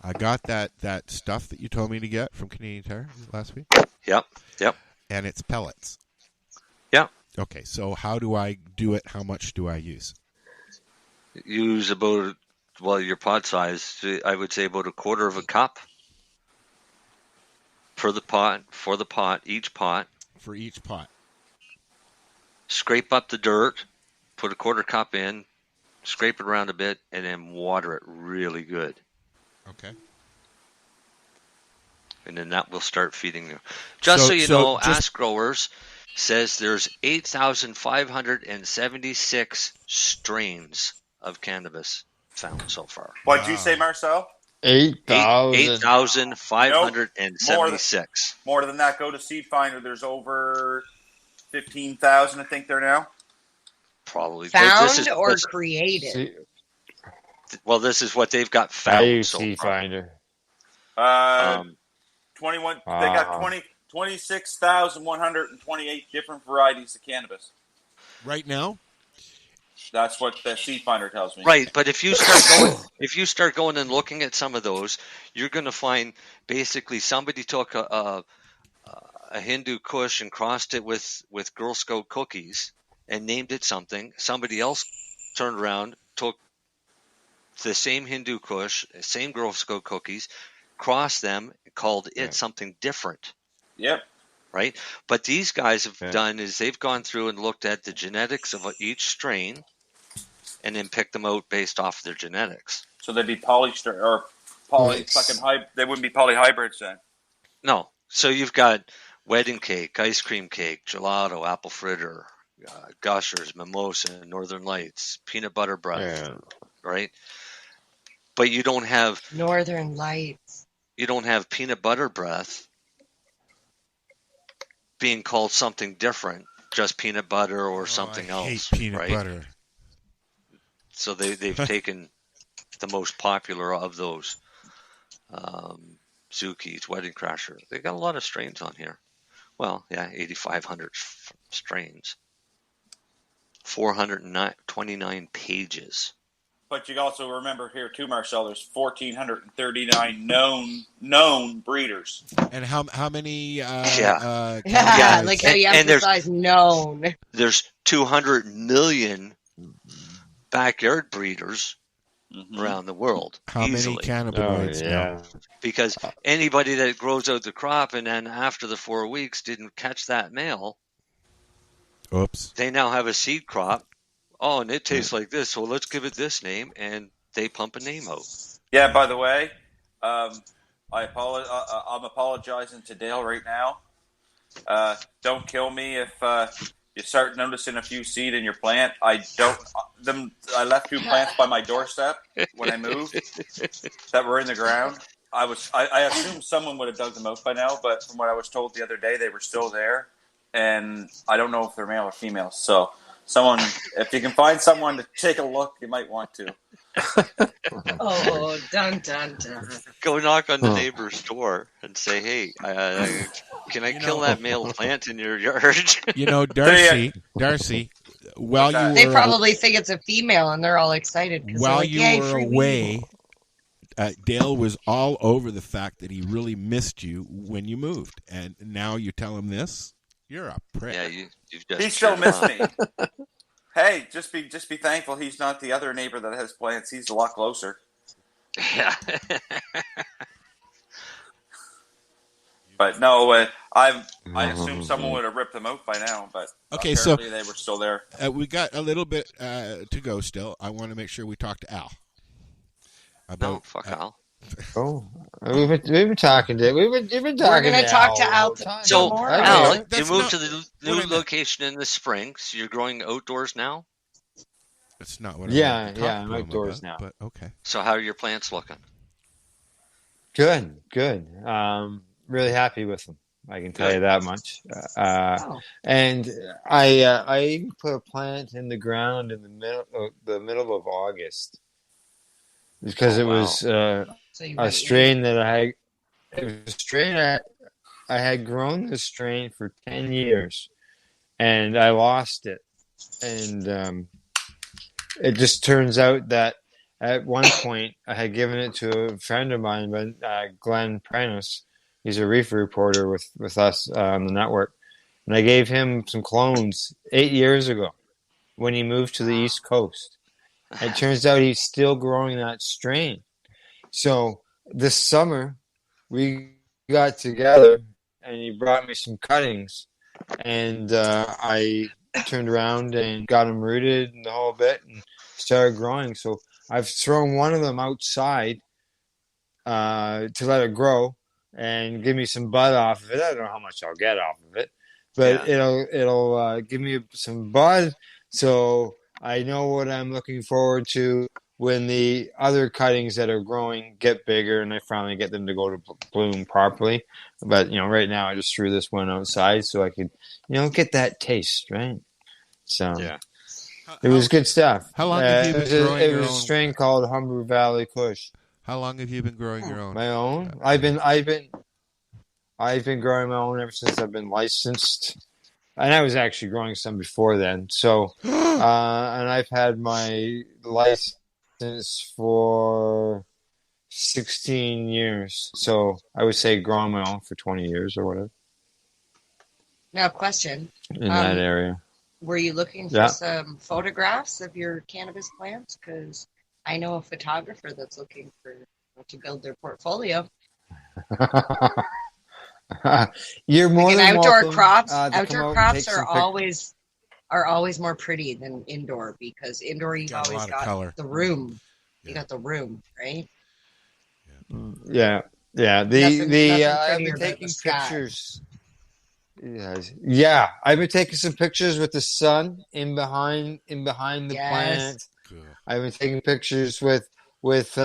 I got that stuff that you told me to get from Canadian Tire last week. Yep. And it's pellets. Yep. Okay, so how do I do it? How much do I use? Use about, your pot size, I would say about a quarter of a cup for the pot, each pot. For each pot. Scrape up the dirt, put a quarter cup in, scrape it around a bit, and then water it really good. Okay. And then that will start feeding you. Just so you know, Ask Growers says there's 8,576 strains of cannabis found so far. What did you say, Marcel? 8,576. More than that. Go to Seed Finder. There's over 15,000, I think, there now. Probably. Found or created? Well, this is what they've got found so Seed far. Finder. 21. They got 26,128 different varieties of cannabis. Right now? That's what the Seed Finder tells me. Right, but if you start going and looking at some of those, you're going to find basically somebody took a Hindu Kush and crossed it with Girl Scout cookies and named it something. Somebody else turned around, took the same Hindu Kush, same Girl Scout cookies, crossed them, called it something different. Yep. Right? But these guys have done is they've gone through and looked at the genetics of each strain and then picked them out based off their genetics. So they'd be they wouldn't be polyhybrids then. No. So you've got wedding cake, ice cream cake, gelato, apple fritter, gushers, mimosa, northern lights, peanut butter bread, right? But you don't have Northern Lights. You don't have peanut butter breath being called something different, just peanut butter or something else. Hate peanut butter. So they've taken the most popular of those. Zuki's, Wedding Crasher. They got a lot of strains on here. Well, yeah, 8,500 strains. 429 pages. But you also remember here too, Marcel, there's 1,439 known breeders. And how many? Like how you emphasize known. There's 200 million backyard breeders around the world. How easily. many cannabinoids? Yeah. Because anybody that grows out the crop and then after the 4 weeks didn't catch that male, oops, they now have a seed crop. Oh, and it tastes like this, so let's give it this name, and they pump a name out. Yeah, by the way, I'm apologizing to Dale right now. Don't kill me if you start noticing a few seed in your plant. I left 2 plants by my doorstep when I moved that were in the ground. I assumed someone would have dug them out by now, but from what I was told the other day, they were still there, and I don't know if they're male or female. So, if you can find someone to take a look, you might want to. Oh, dun dun dun! Go knock on the neighbor's door and say, "Hey, can I kill that male plant in your yard?" Darcy. While you they probably think it's a female, and they're all excited. While like, you were away, Dale was all over the fact that he really missed you when you moved, and now you tell him this. You're a prick. Yeah, you've just he still missed me. Hey, just be thankful he's not the other neighbor that has plants. He's a lot closer. Yeah. But no, I assume someone would have ripped them out by now. But okay, so they were still there. We got a little bit to go still. I want to make sure we talk to Al. Fuck Al. Oh, we've been talking to. We've been talking. We're going to talk to Al. So, tomorrow. Al, you moved to the new location in the spring. So you're growing outdoors now. That's not what. I'm outdoors now. But okay. So how are your plants looking? Good. Really happy with them. I can tell you that much. And I even put a plant in the ground in the middle of August because it was a strain that I had grown this strain for 10 years, and I lost it. And it just turns out that at one point I had given it to a friend of mine, Glenn Prentice. He's a reefer reporter with us on the network. And I gave him some clones 8 years ago when he moved to the East Coast. It turns out he's still growing that strain. So this summer, we got together and he brought me some cuttings. And I turned around and got them rooted and the whole bit and started growing. So I've thrown one of them outside to let it grow and give me some bud off of it. I don't know how much I'll get off of it, but it'll give me some bud, so I know what I'm looking forward to when the other cuttings that are growing get bigger and I finally get them to go to bloom properly. But right now I just threw this one outside so I could get that taste, right? So it was good stuff. How long have you been growing your own? It was a strain called Humber Valley Kush. How long have you been growing your own? My own? I've been growing my own ever since I've been licensed, and I was actually growing some before then. So, and I've had my license for 16 years. So I would say growing my own for 20 years or whatever. Now, question. In that area. Were you looking for some photographs of your cannabis plants? Because I know a photographer that's looking to build their portfolio. You're more like than outdoor welcome, crops. to Outdoor crops are always more pretty than indoor, because indoor you've always got the room. You got the room, right? Yeah. I've been taking pictures. Yeah, I've been taking some pictures with the sun in behind the plant. I've been taking pictures with with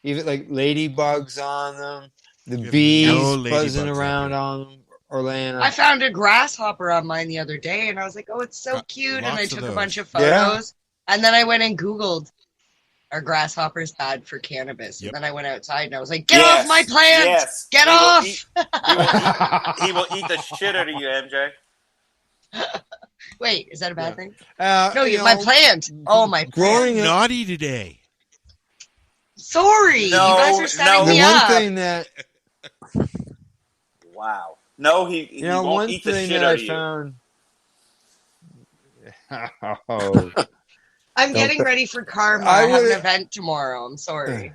even like ladybugs on them, the have bees no buzzing ladybugs up around here. on them, Orlando. I found a grasshopper on mine the other day, and I was like, "Oh, it's so cute!" And I lots of took a those. bunch of Yeah. photos, and then I went and Googled, "Are grasshoppers bad for cannabis?" Yep. And then I went outside, and I was like, "Get off my plant! Yes. Get He will off!" eat- he will eat the shit out of you, MJ. Wait, is that a bad thing? No, my plant. Oh, my growing plant. up, Naughty today. Sorry, No, you guys are setting the me one up. thing that Wow. No, he won't one eat the thing shit that out I of you. found. Oh, I'm Don't getting th- ready for karma. I I have an would- event tomorrow. I'm sorry.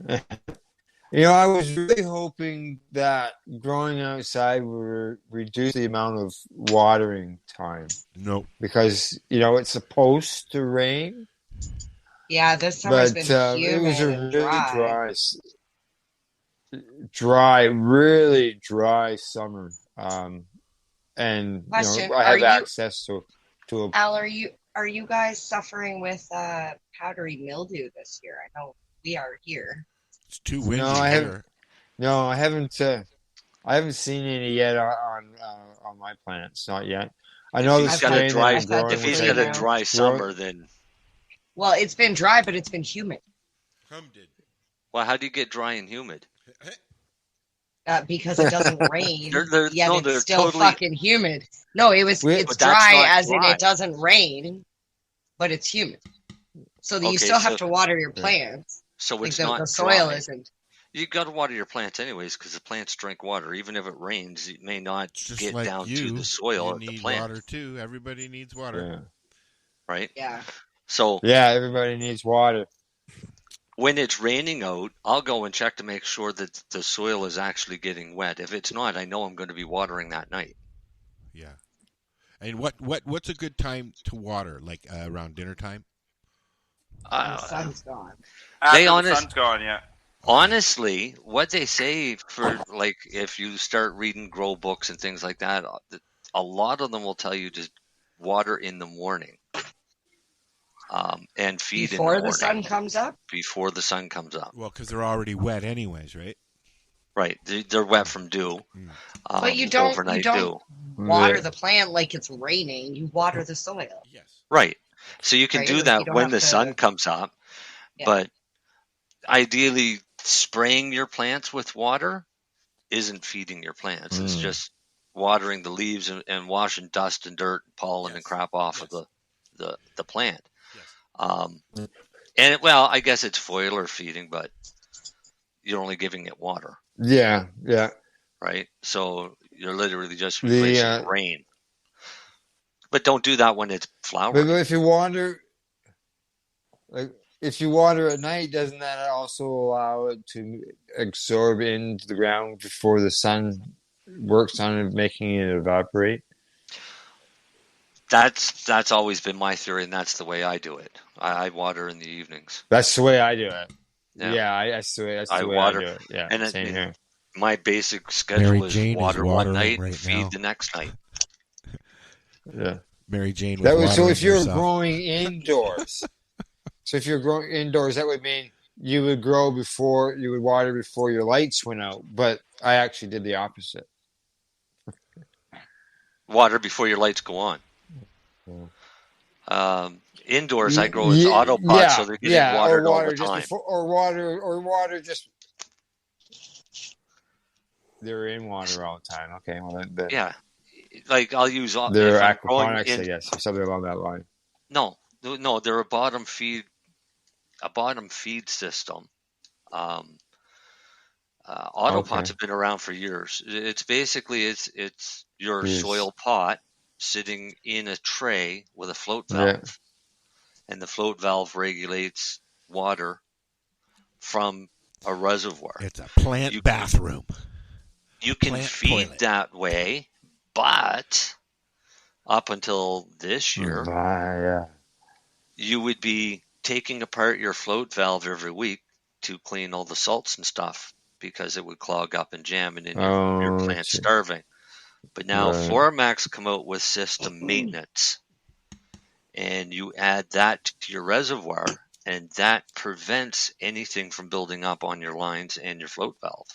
I was really hoping that growing outside would reduce the amount of watering time. Nope. Because, it's supposed to rain, Yeah, this summer's but been it humid was a and really dry. really dry summer. And, Question, I have are you- access to a Al, are you guys suffering with powdery mildew this year? I know we are here. It's too windy No, I here. I haven't seen any yet on my plants. Not yet. I know the If he's got a strain dry, that I'm growing if he's with got a it- dry summer, then Well, it's been dry, but it's been humid well, how do you get dry and humid? because it doesn't rain. They're yet they're it's still totally. fucking humid. No, it's But that's dry not as in dry. it doesn't rain, but it's humid. So that you Okay, still have so- to water your plants. So Like it's the not soil dry. isn't. You got to water your plants anyways because the plants drink water. Even if it rains, it may not Just get like down to you, the soil you of the need plant, water too. Everybody needs water. right? Yeah. So Yeah, everybody needs water. when it's raining out, I'll go and check to make sure that the soil is actually getting wet. If it's not, I know I'm going to be watering that night. Yeah. And what's a good time to water? Like around dinner time? The sun's gone. They After the sun's gone, yeah. Honestly, what they say for like if you start reading grow books and things like that, a lot of them will tell you to water in the morning, and feed Before in the the sun morning comes up? before the sun comes up. Well, because they're already wet anyways, right? Right, they're wet from dew. But you don't overnight dew. Water the plant like it's raining. You water the soil. Right, so you can Right, do you that don't when have the to- sun comes up, Yeah. but ideally, spraying your plants with water isn't feeding your plants. It's just watering the leaves and washing dust and dirt, and pollen and crap off of the plant. And I guess it's foliar feeding, but you're only giving it water, Yeah, yeah. right? So you're literally just The, replacing rain. But don't do that when it's flowering. But if you water, if you water at night, doesn't that also allow it to absorb into the ground before the sun works on it, making it evaporate? That's always been my theory, and that's the way I do it. I water in the evenings. That's the way I do it. Yeah. Yeah, that's the way I I water, do it. Yeah, and same here. My basic schedule Mary is Jane is water one watering night, right feed now. the next night. Yeah. Mary Jane was That was so. watering If you're herself. growing indoors, if you're growing indoors, that would mean you would grow before you would water before your lights went out. But I actually did the opposite. Water before your lights go on. Indoors, I grow with autopots, so they're getting watered all the time. Or water just. They're in water all the time. Okay, well then. Yeah, like I'll use. They're if I'm growing aquaponics, I guess, or something along that line. No, they're a bottom feed system. Autopots have been around for years. It's basically it's your soil pot sitting in a tray with a float valve, and the float valve regulates water from a reservoir. It's a plant bathroom. You can Plant feed toilet. that way, but up until this year, you would be taking apart your float valve every week to clean all the salts and stuff because it would clog up and jam and then your plant's starving. But now Floramax come out with system maintenance, and you add that to your reservoir, and that prevents anything from building up on your lines and your float valve.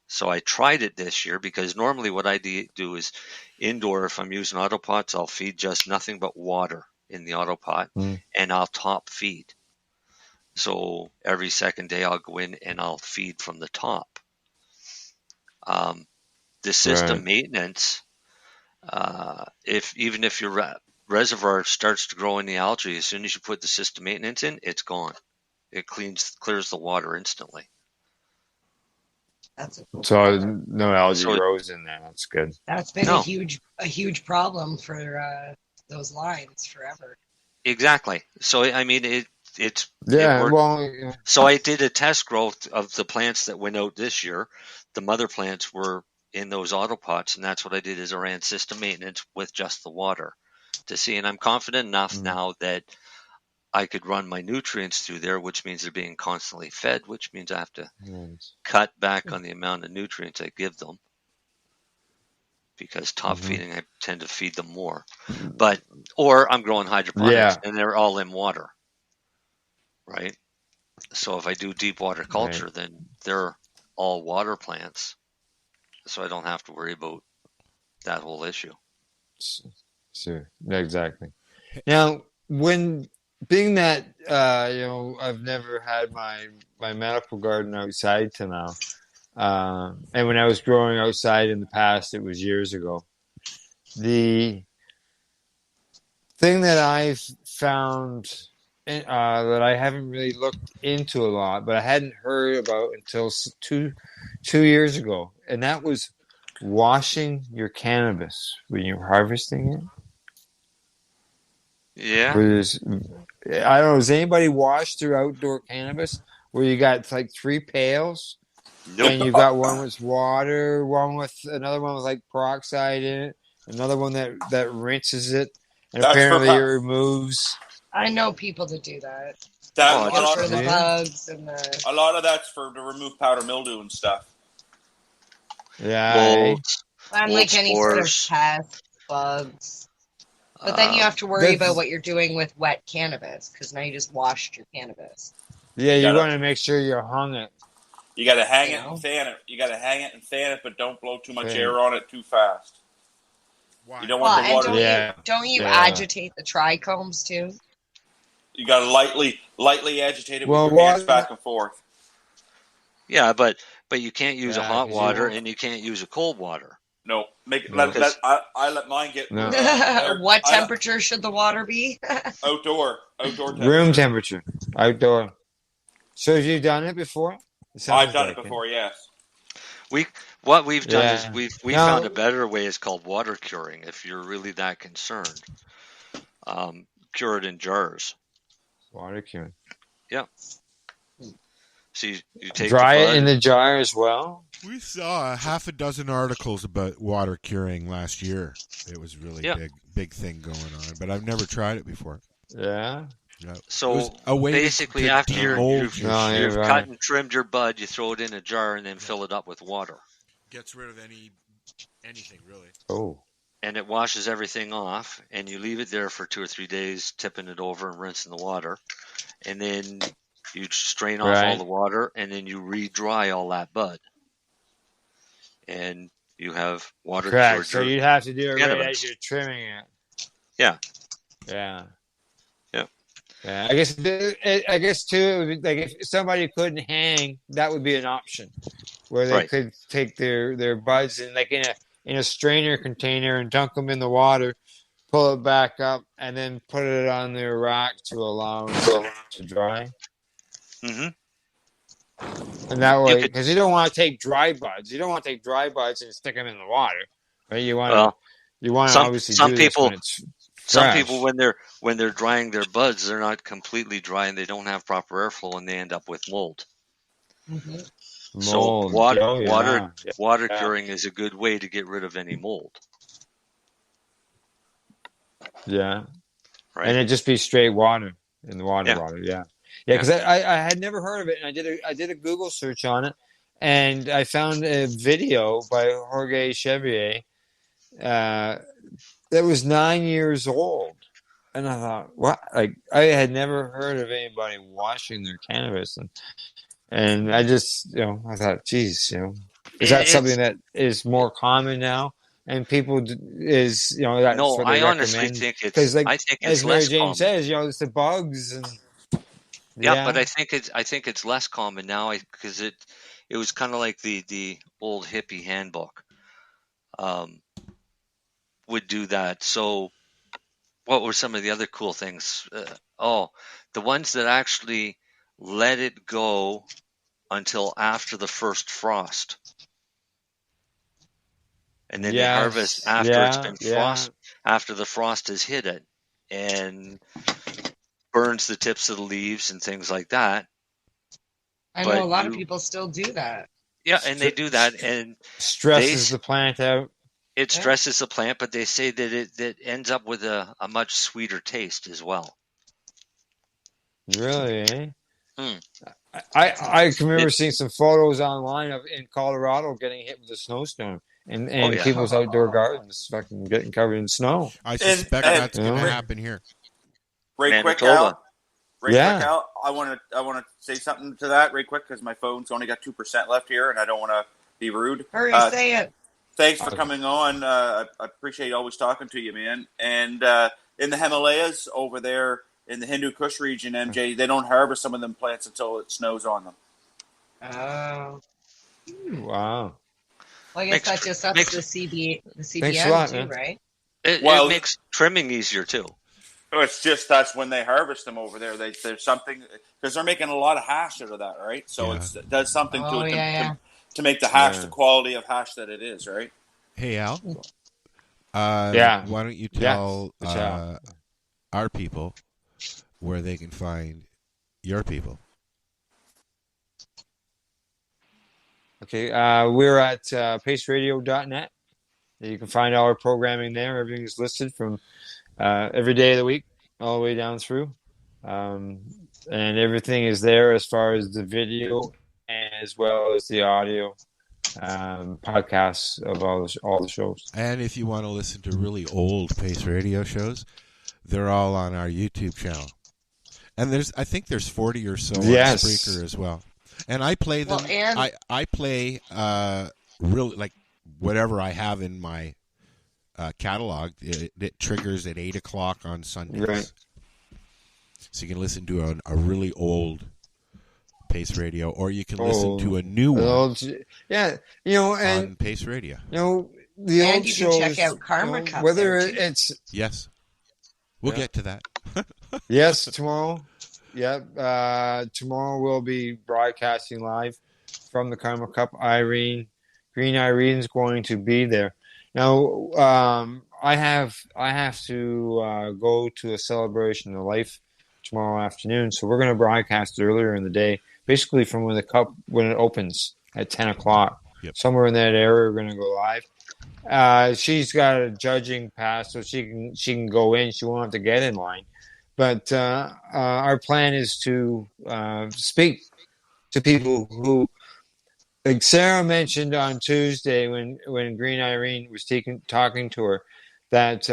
So I tried it this year because normally what I do is indoor, if I'm using autopots, I'll feed just nothing but water in the autopot, and I'll top feed. So every second day I'll go in and I'll feed from the top. The system maintenance, even if your reservoir starts to grow in the algae, as soon as you put the system maintenance in, it's gone. It clears the water instantly. That's a cool So product. no algae grows in there. That's good. That's been a huge problem for those lines forever. Exactly. So I mean, it's So I did a test growth of the plants that went out this year. The mother plants were in those autopots, and that's what I did is I ran system maintenance with just the water to see. And I'm confident enough now that I could run my nutrients through there, which means they're being constantly fed, which means I have to cut back on the amount of nutrients I give them. Because top feeding, I tend to feed them more. Or I'm growing hydroponics and they're all in water. Right? So if I do deep water culture, then they're all water plants. So I don't have to worry about that whole issue. Sure. Exactly. Now, being that, I've never had my medical garden outside till now. And when I was growing outside in the past, it was years ago. The thing that I've found that I haven't really looked into a lot, but I hadn't heard about until two years ago, and that was washing your cannabis when you're harvesting it. Yeah. I don't know. Has anybody washed their outdoor cannabis where you got like 3 pails? Nope. And you got one with water, another one with like peroxide in it, another one that rinses it, and apparently it removes. I know people that do that. A lot for the bugs and a lot of that's to remove powder mildew and stuff. Yeah. Unlike any sort of pest, bugs. But then you have to worry about what you're doing with wet cannabis, because now you just washed your cannabis. Yeah, you want to make sure you hung it. You got to hang it and fan it. You got to hang it and fan it, but don't blow too much air on it too fast. Why? You don't want the water. Don't you agitate the trichomes too? You got to lightly agitate it with your hands back and forth. Yeah, but you can't use a hot water and you can't use a cold water. No, I let mine get. No. What temperature should the water be? Outdoor temperature. Room temperature. Outdoor. So have you done it before? I've done it before, yes. What we've done is we found a better way. It's called water curing. If you're really that concerned, cure it in jars. Water curing. Yeah. So you take dry it in the jar as well. We saw half a dozen articles about water curing last year. It was really big thing going on, but I've never tried it before. Yeah. No. So basically, after you've cut and trimmed your bud, you throw it in a jar and then fill it up with water. Gets rid of anything really. Oh. And it washes everything off, and you leave it there for 2 or 3 days, tipping it over and rinsing the water, and then you strain off all the water, and then you re-dry all that bud, and you have water. Correct. So you'd have to do it right as you're trimming it. Yeah. Yeah. Yeah, I guess too. It would be like if somebody couldn't hang, that would be an option, where they could take their buds and like in a strainer container and dunk them in the water, pull it back up, and then put it on their rack to allow them to dry. Mm-hmm. And that way, because you don't want to take dry buds, and stick them in the water, right? You want to obviously do this when it's fresh. Some people, when they're drying their buds, they're not completely dry and they don't have proper airflow, and they end up with mold. Mm-hmm. So water curing is a good way to get rid of any mold. Yeah, right. And it just be straight water in the water. Yeah. Because I had never heard of it, and I did a Google search on it, and I found a video by Jorge Chevrier that was 9 years old, And I thought, what? Like, I had never heard of anybody washing their cannabis, and I just, I thought, geez, is that something that is more common now? And people that's No, what they I honestly recommend. think Because, like, I think as it's Mary less Jane common. says, it's the bugs and Yeah, but I think it's less common now because it was kind of like the old hippie handbook would do that. So what were some of the other cool things? The ones that actually let it go until after the first frost. And then they harvest after it's been frost, after the frost has hit it and burns the tips of the leaves and things like that. I know a lot of people still do that. Yeah, and they do that, and stresses the plant out. It stresses the plant, but they say that it ends up with a much sweeter taste as well. Really? I can remember seeing some photos online of in Colorado getting hit with a snowstorm, and people's outdoor gardens fucking getting covered in snow. I suspect that's going to happen here. Quick, Al. Quick, Al. I want to say something to that, right quick, because my phone's only got 2% left here, and I don't want to be rude. Hurry, say it. Thanks for coming on. I appreciate always talking to you, man. And in the Himalayas over there in the Hindu Kush region, MJ, they don't harvest some of them plants until it snows on them. Oh. Wow. Well, I guess that just ups the CBM lot, too, man. right? It makes trimming easier too. It's just that's when they harvest them over there. There's something because they're making a lot of hash out of that, right? So it does something to it to make the hash the quality of hash that it is, right? Hey, Al. Why don't you tell our people where they can find your people? Okay, we're at paceradio.net. You can find all our programming there. Everything is listed from every day of the week all the way down through. And everything is there as far as the video as well as the audio podcasts of all the shows. And if you want to listen to really old Pace Radio shows, they're all on our YouTube channel. And I think there's 40 or so on Spreaker as well. And I play them. I play really like whatever I have in my catalog. It triggers at 8 o'clock on Sundays. Right. So you can listen to a really old Pace Radio, or you can listen to a new one. On Pace Radio. The old you shows. can check out Karma Cup. Whether it's we'll get to that. Yes, tomorrow. Yep. Tomorrow we'll be broadcasting live from the Karma Cup. Green Irene's going to be there. Now, I have to go to a celebration of life tomorrow afternoon, so we're going to broadcast earlier in the day, basically from when it opens at 10 o'clock. Yep. Somewhere in that area, we're going to go live. She's got a judging pass, so she can go in. She won't have to get in line. But our plan is to speak to people who, like Sarah mentioned on Tuesday when Green Irene was talking to her, that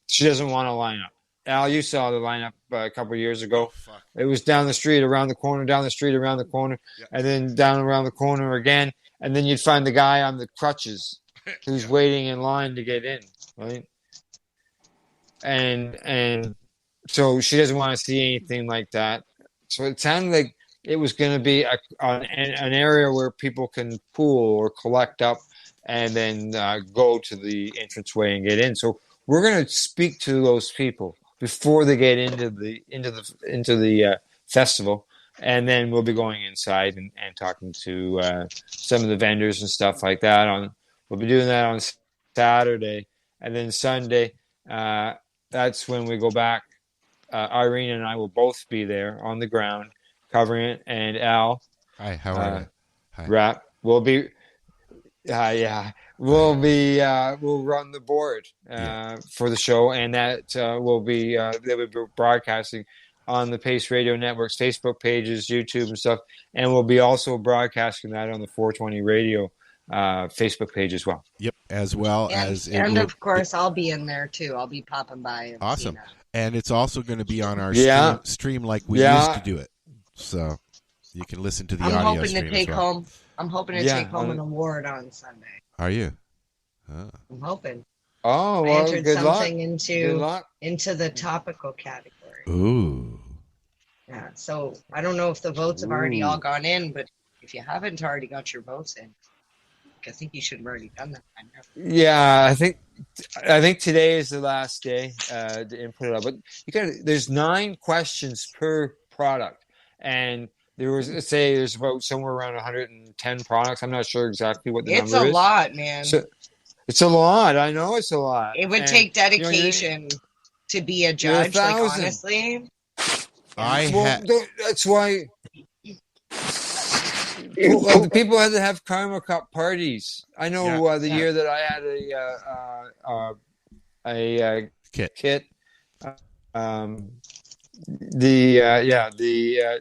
she doesn't want to line up. Al, you saw the lineup a couple of years ago. It was down the street, around the corner, down the street, around the corner, and then down around the corner again. And then you'd find the guy on the crutches who's waiting in line to get in, right? And so she doesn't want to see anything like that. So it sounded like it was going to be an area where people can pool or collect up and then go to the entranceway and get in. So we're going to speak to those people before they get into the festival, and then we'll be going inside and talking to some of the vendors and stuff like that. We'll be doing that on Saturday, and then Sunday. That's when we go back. Irene and I will both be there on the ground covering it, and Al. Hi, how are you? Hi. Rap will be. We'll run the board for the show, and that will be they'll be broadcasting on the Pace Radio Network's Facebook pages, YouTube, and stuff, and we'll be also broadcasting that on the 420 Radio Facebook page as well. Yep, as well and, as of course I'll be in there too. I'll be popping by. And awesome. And it's also going to be on our stream like we used to do it. So you can listen to the audio stream as well. I'm hoping to take home an award on Sunday. Are you? I'm hoping. Oh, well, I entered good something luck. into the topical category. Ooh. Yeah, so I don't know if the votes have already all gone in, but if you haven't already got your votes in, I think you should have already done that. Yeah, I think today is the last day to input it up. But there's 9 questions per product, and there's about somewhere around 110 products. I'm not sure exactly what the number is. It's a lot, man. So, it's a lot. I know it's a lot. It would take dedication to be a judge. Like, honestly, that's why. Well, people had to have Karma Cup parties. I know the year that I had a kit.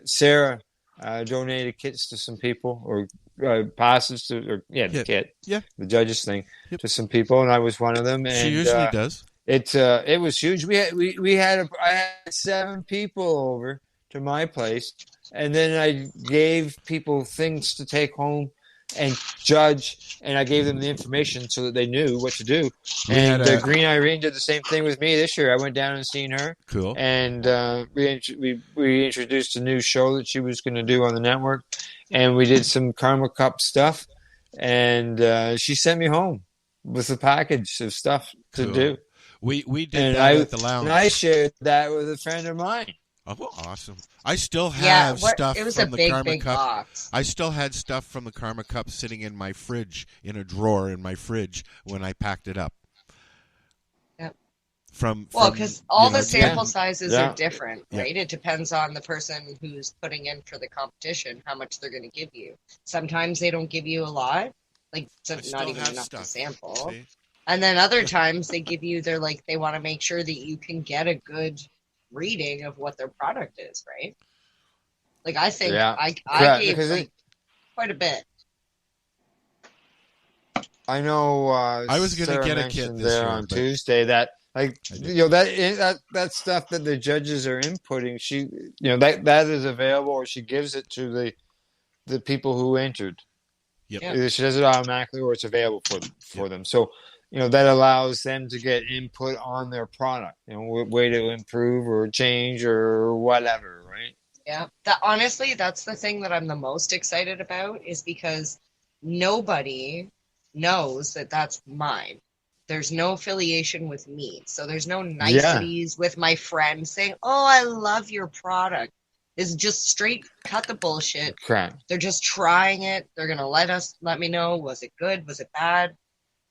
Sarah donated kits to some people, or passes to, the kit, the judges thing to some people, and I was one of them. And she usually does. It was huge. I had 7 people over to my place. And then I gave people things to take home and judge, and I gave them the information so that they knew what to do. And Green Irene did the same thing with me this year. I went down and seen her. Cool. And we introduced a new show that she was going to do on the network, and we did some Karma Cup stuff. And she sent me home with a package of stuff to do. We did that at the lounge. And I shared that with a friend of mine. Oh, awesome! I still have stuff it was from a the Karma big Cup. Box. I still had stuff from the Karma Cup sitting in my fridge, in a drawer in my fridge when I packed it up. Yep. Because all the sample sizes are different, right? It depends on the person who's putting in for the competition, how much they're going to give you. Sometimes they don't give you a lot, like not even enough to sample. See? And then other times they give you, they want to make sure that you can get a good reading of what their product is, right? Like, I think I gave quite a bit. I know. I was going to get a kit this year on Tuesday. That that stuff that the judges are inputting. She, that is available, or she gives it to the people who entered. Yep. Either she does it automatically, or it's available for them. So. That allows them to get input on their product, way to improve or change or whatever, right? Yeah. Honestly, that's the thing that I'm the most excited about, is because nobody knows that that's mine. There's no affiliation with me. So there's no niceties with my friend saying, oh, I love your product. It's just straight cut the bullshit. Correct. They're just trying it. They're going to let me know, was it good? Was it bad?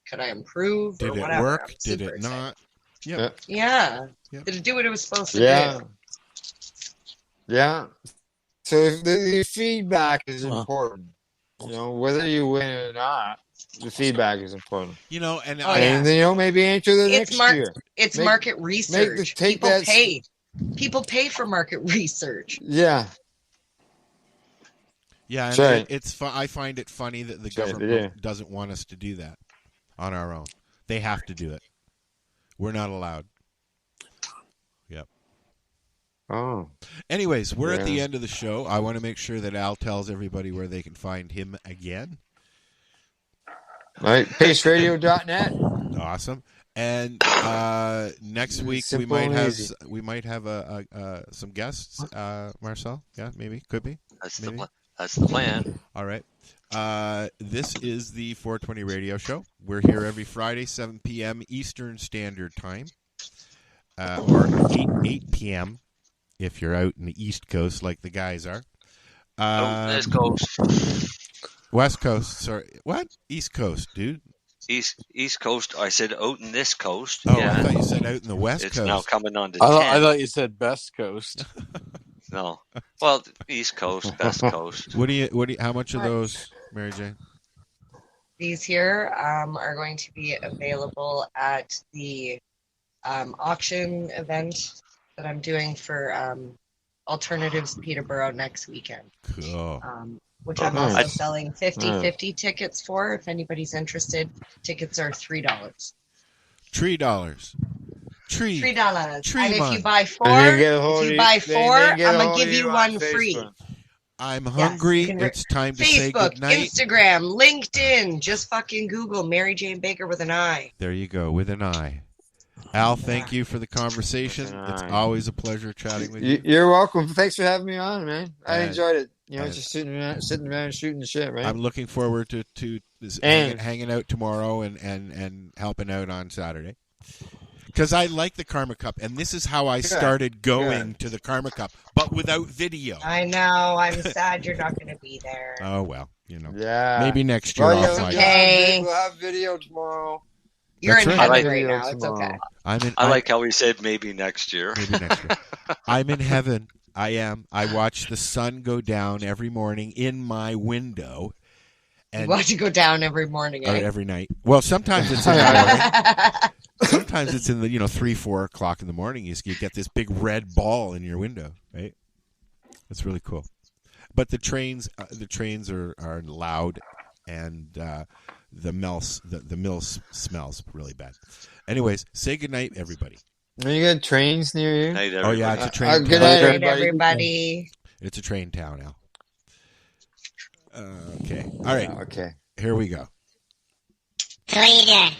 Could I improve? Did it work? Did it not? Yep. Yeah. Did it do what it was supposed to do? Yeah. So the feedback is important. Whether you win or not, the feedback is important. And maybe enter the next year. It's market research. People pay for market research. Yeah. Yeah, and I find it funny that the government doesn't want us to do that on our own. They have to do it. We're not allowed. Yep. Oh. Anyways, we're at the end of the show. I want to make sure that Al tells everybody where they can find him again. Right. Paceradio.net. Awesome. And next week we might have some guests. Marcel, maybe, could be. That's the plan. All right. This is the 420 Radio Show. We're here every Friday, 7 p.m. Eastern Standard Time, or 8 p.m. if you're out in the East Coast like the guys are. West Coast. West Coast. Sorry. What? East Coast, dude. East Coast. I said out in this coast. Oh, yeah. I thought you said out in the West Coast. It's now coming on to 10. I thought you said best coast. No. Well, East Coast, Best Coast. How much are those, Marijane? These here are going to be available at the auction event that I'm doing for Alternatives Peterborough next weekend. Cool. Which I'm also selling 50/50 tickets for. If anybody's interested, tickets are $3. $3. Tree. $3. Tree And if man. you buy four, I'm gonna give you one free. I'm hungry. It's time to say Facebook, goodnight. Instagram, LinkedIn. Just fucking Google Mary Jane Baker with an I. There you go, with an I. Al, thank you for the conversation. It's always a pleasure chatting with you. You're welcome. Thanks for having me on, man. I enjoyed it. Just sitting around shooting the shit, right? I'm looking forward to hanging out tomorrow and helping out on Saturday. Because I like the Karma Cup, and this is how I started going to the Karma Cup, but without video. I know. I'm sad you're not going to be there. Oh, well, Yeah. Maybe next year I'll fly. Okay. We'll have video tomorrow. You're That's in right. heaven right now. It's okay. I like how he said maybe next year. Maybe next year. I'm in heaven. I am. I watch the sun go down every morning in my window. And You watch it go down every morning, or eh? every night. Well, sometimes it's in the sometimes it's in the 3, 4 o'clock in the morning. You get this big red ball in your window, right? That's really cool. But the trains are loud, and the mill smells really bad. Anyways, say goodnight, everybody. You got trains near you? Night, Oh yeah, it's a train town. Good night, everybody. It's a train town now. Okay. All right. Okay. Here we go. So what are you doing?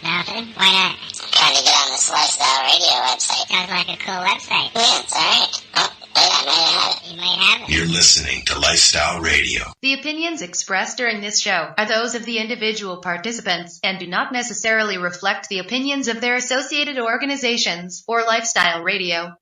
Nothing. Why not? Trying to get on this Lifestyle Radio website. Sounds like a cool website. Yeah, it's alright. Oh, I might have it. You might have it. You're listening to Lifestyle Radio. The opinions expressed during this show are those of the individual participants and do not necessarily reflect the opinions of their associated organizations or Lifestyle Radio.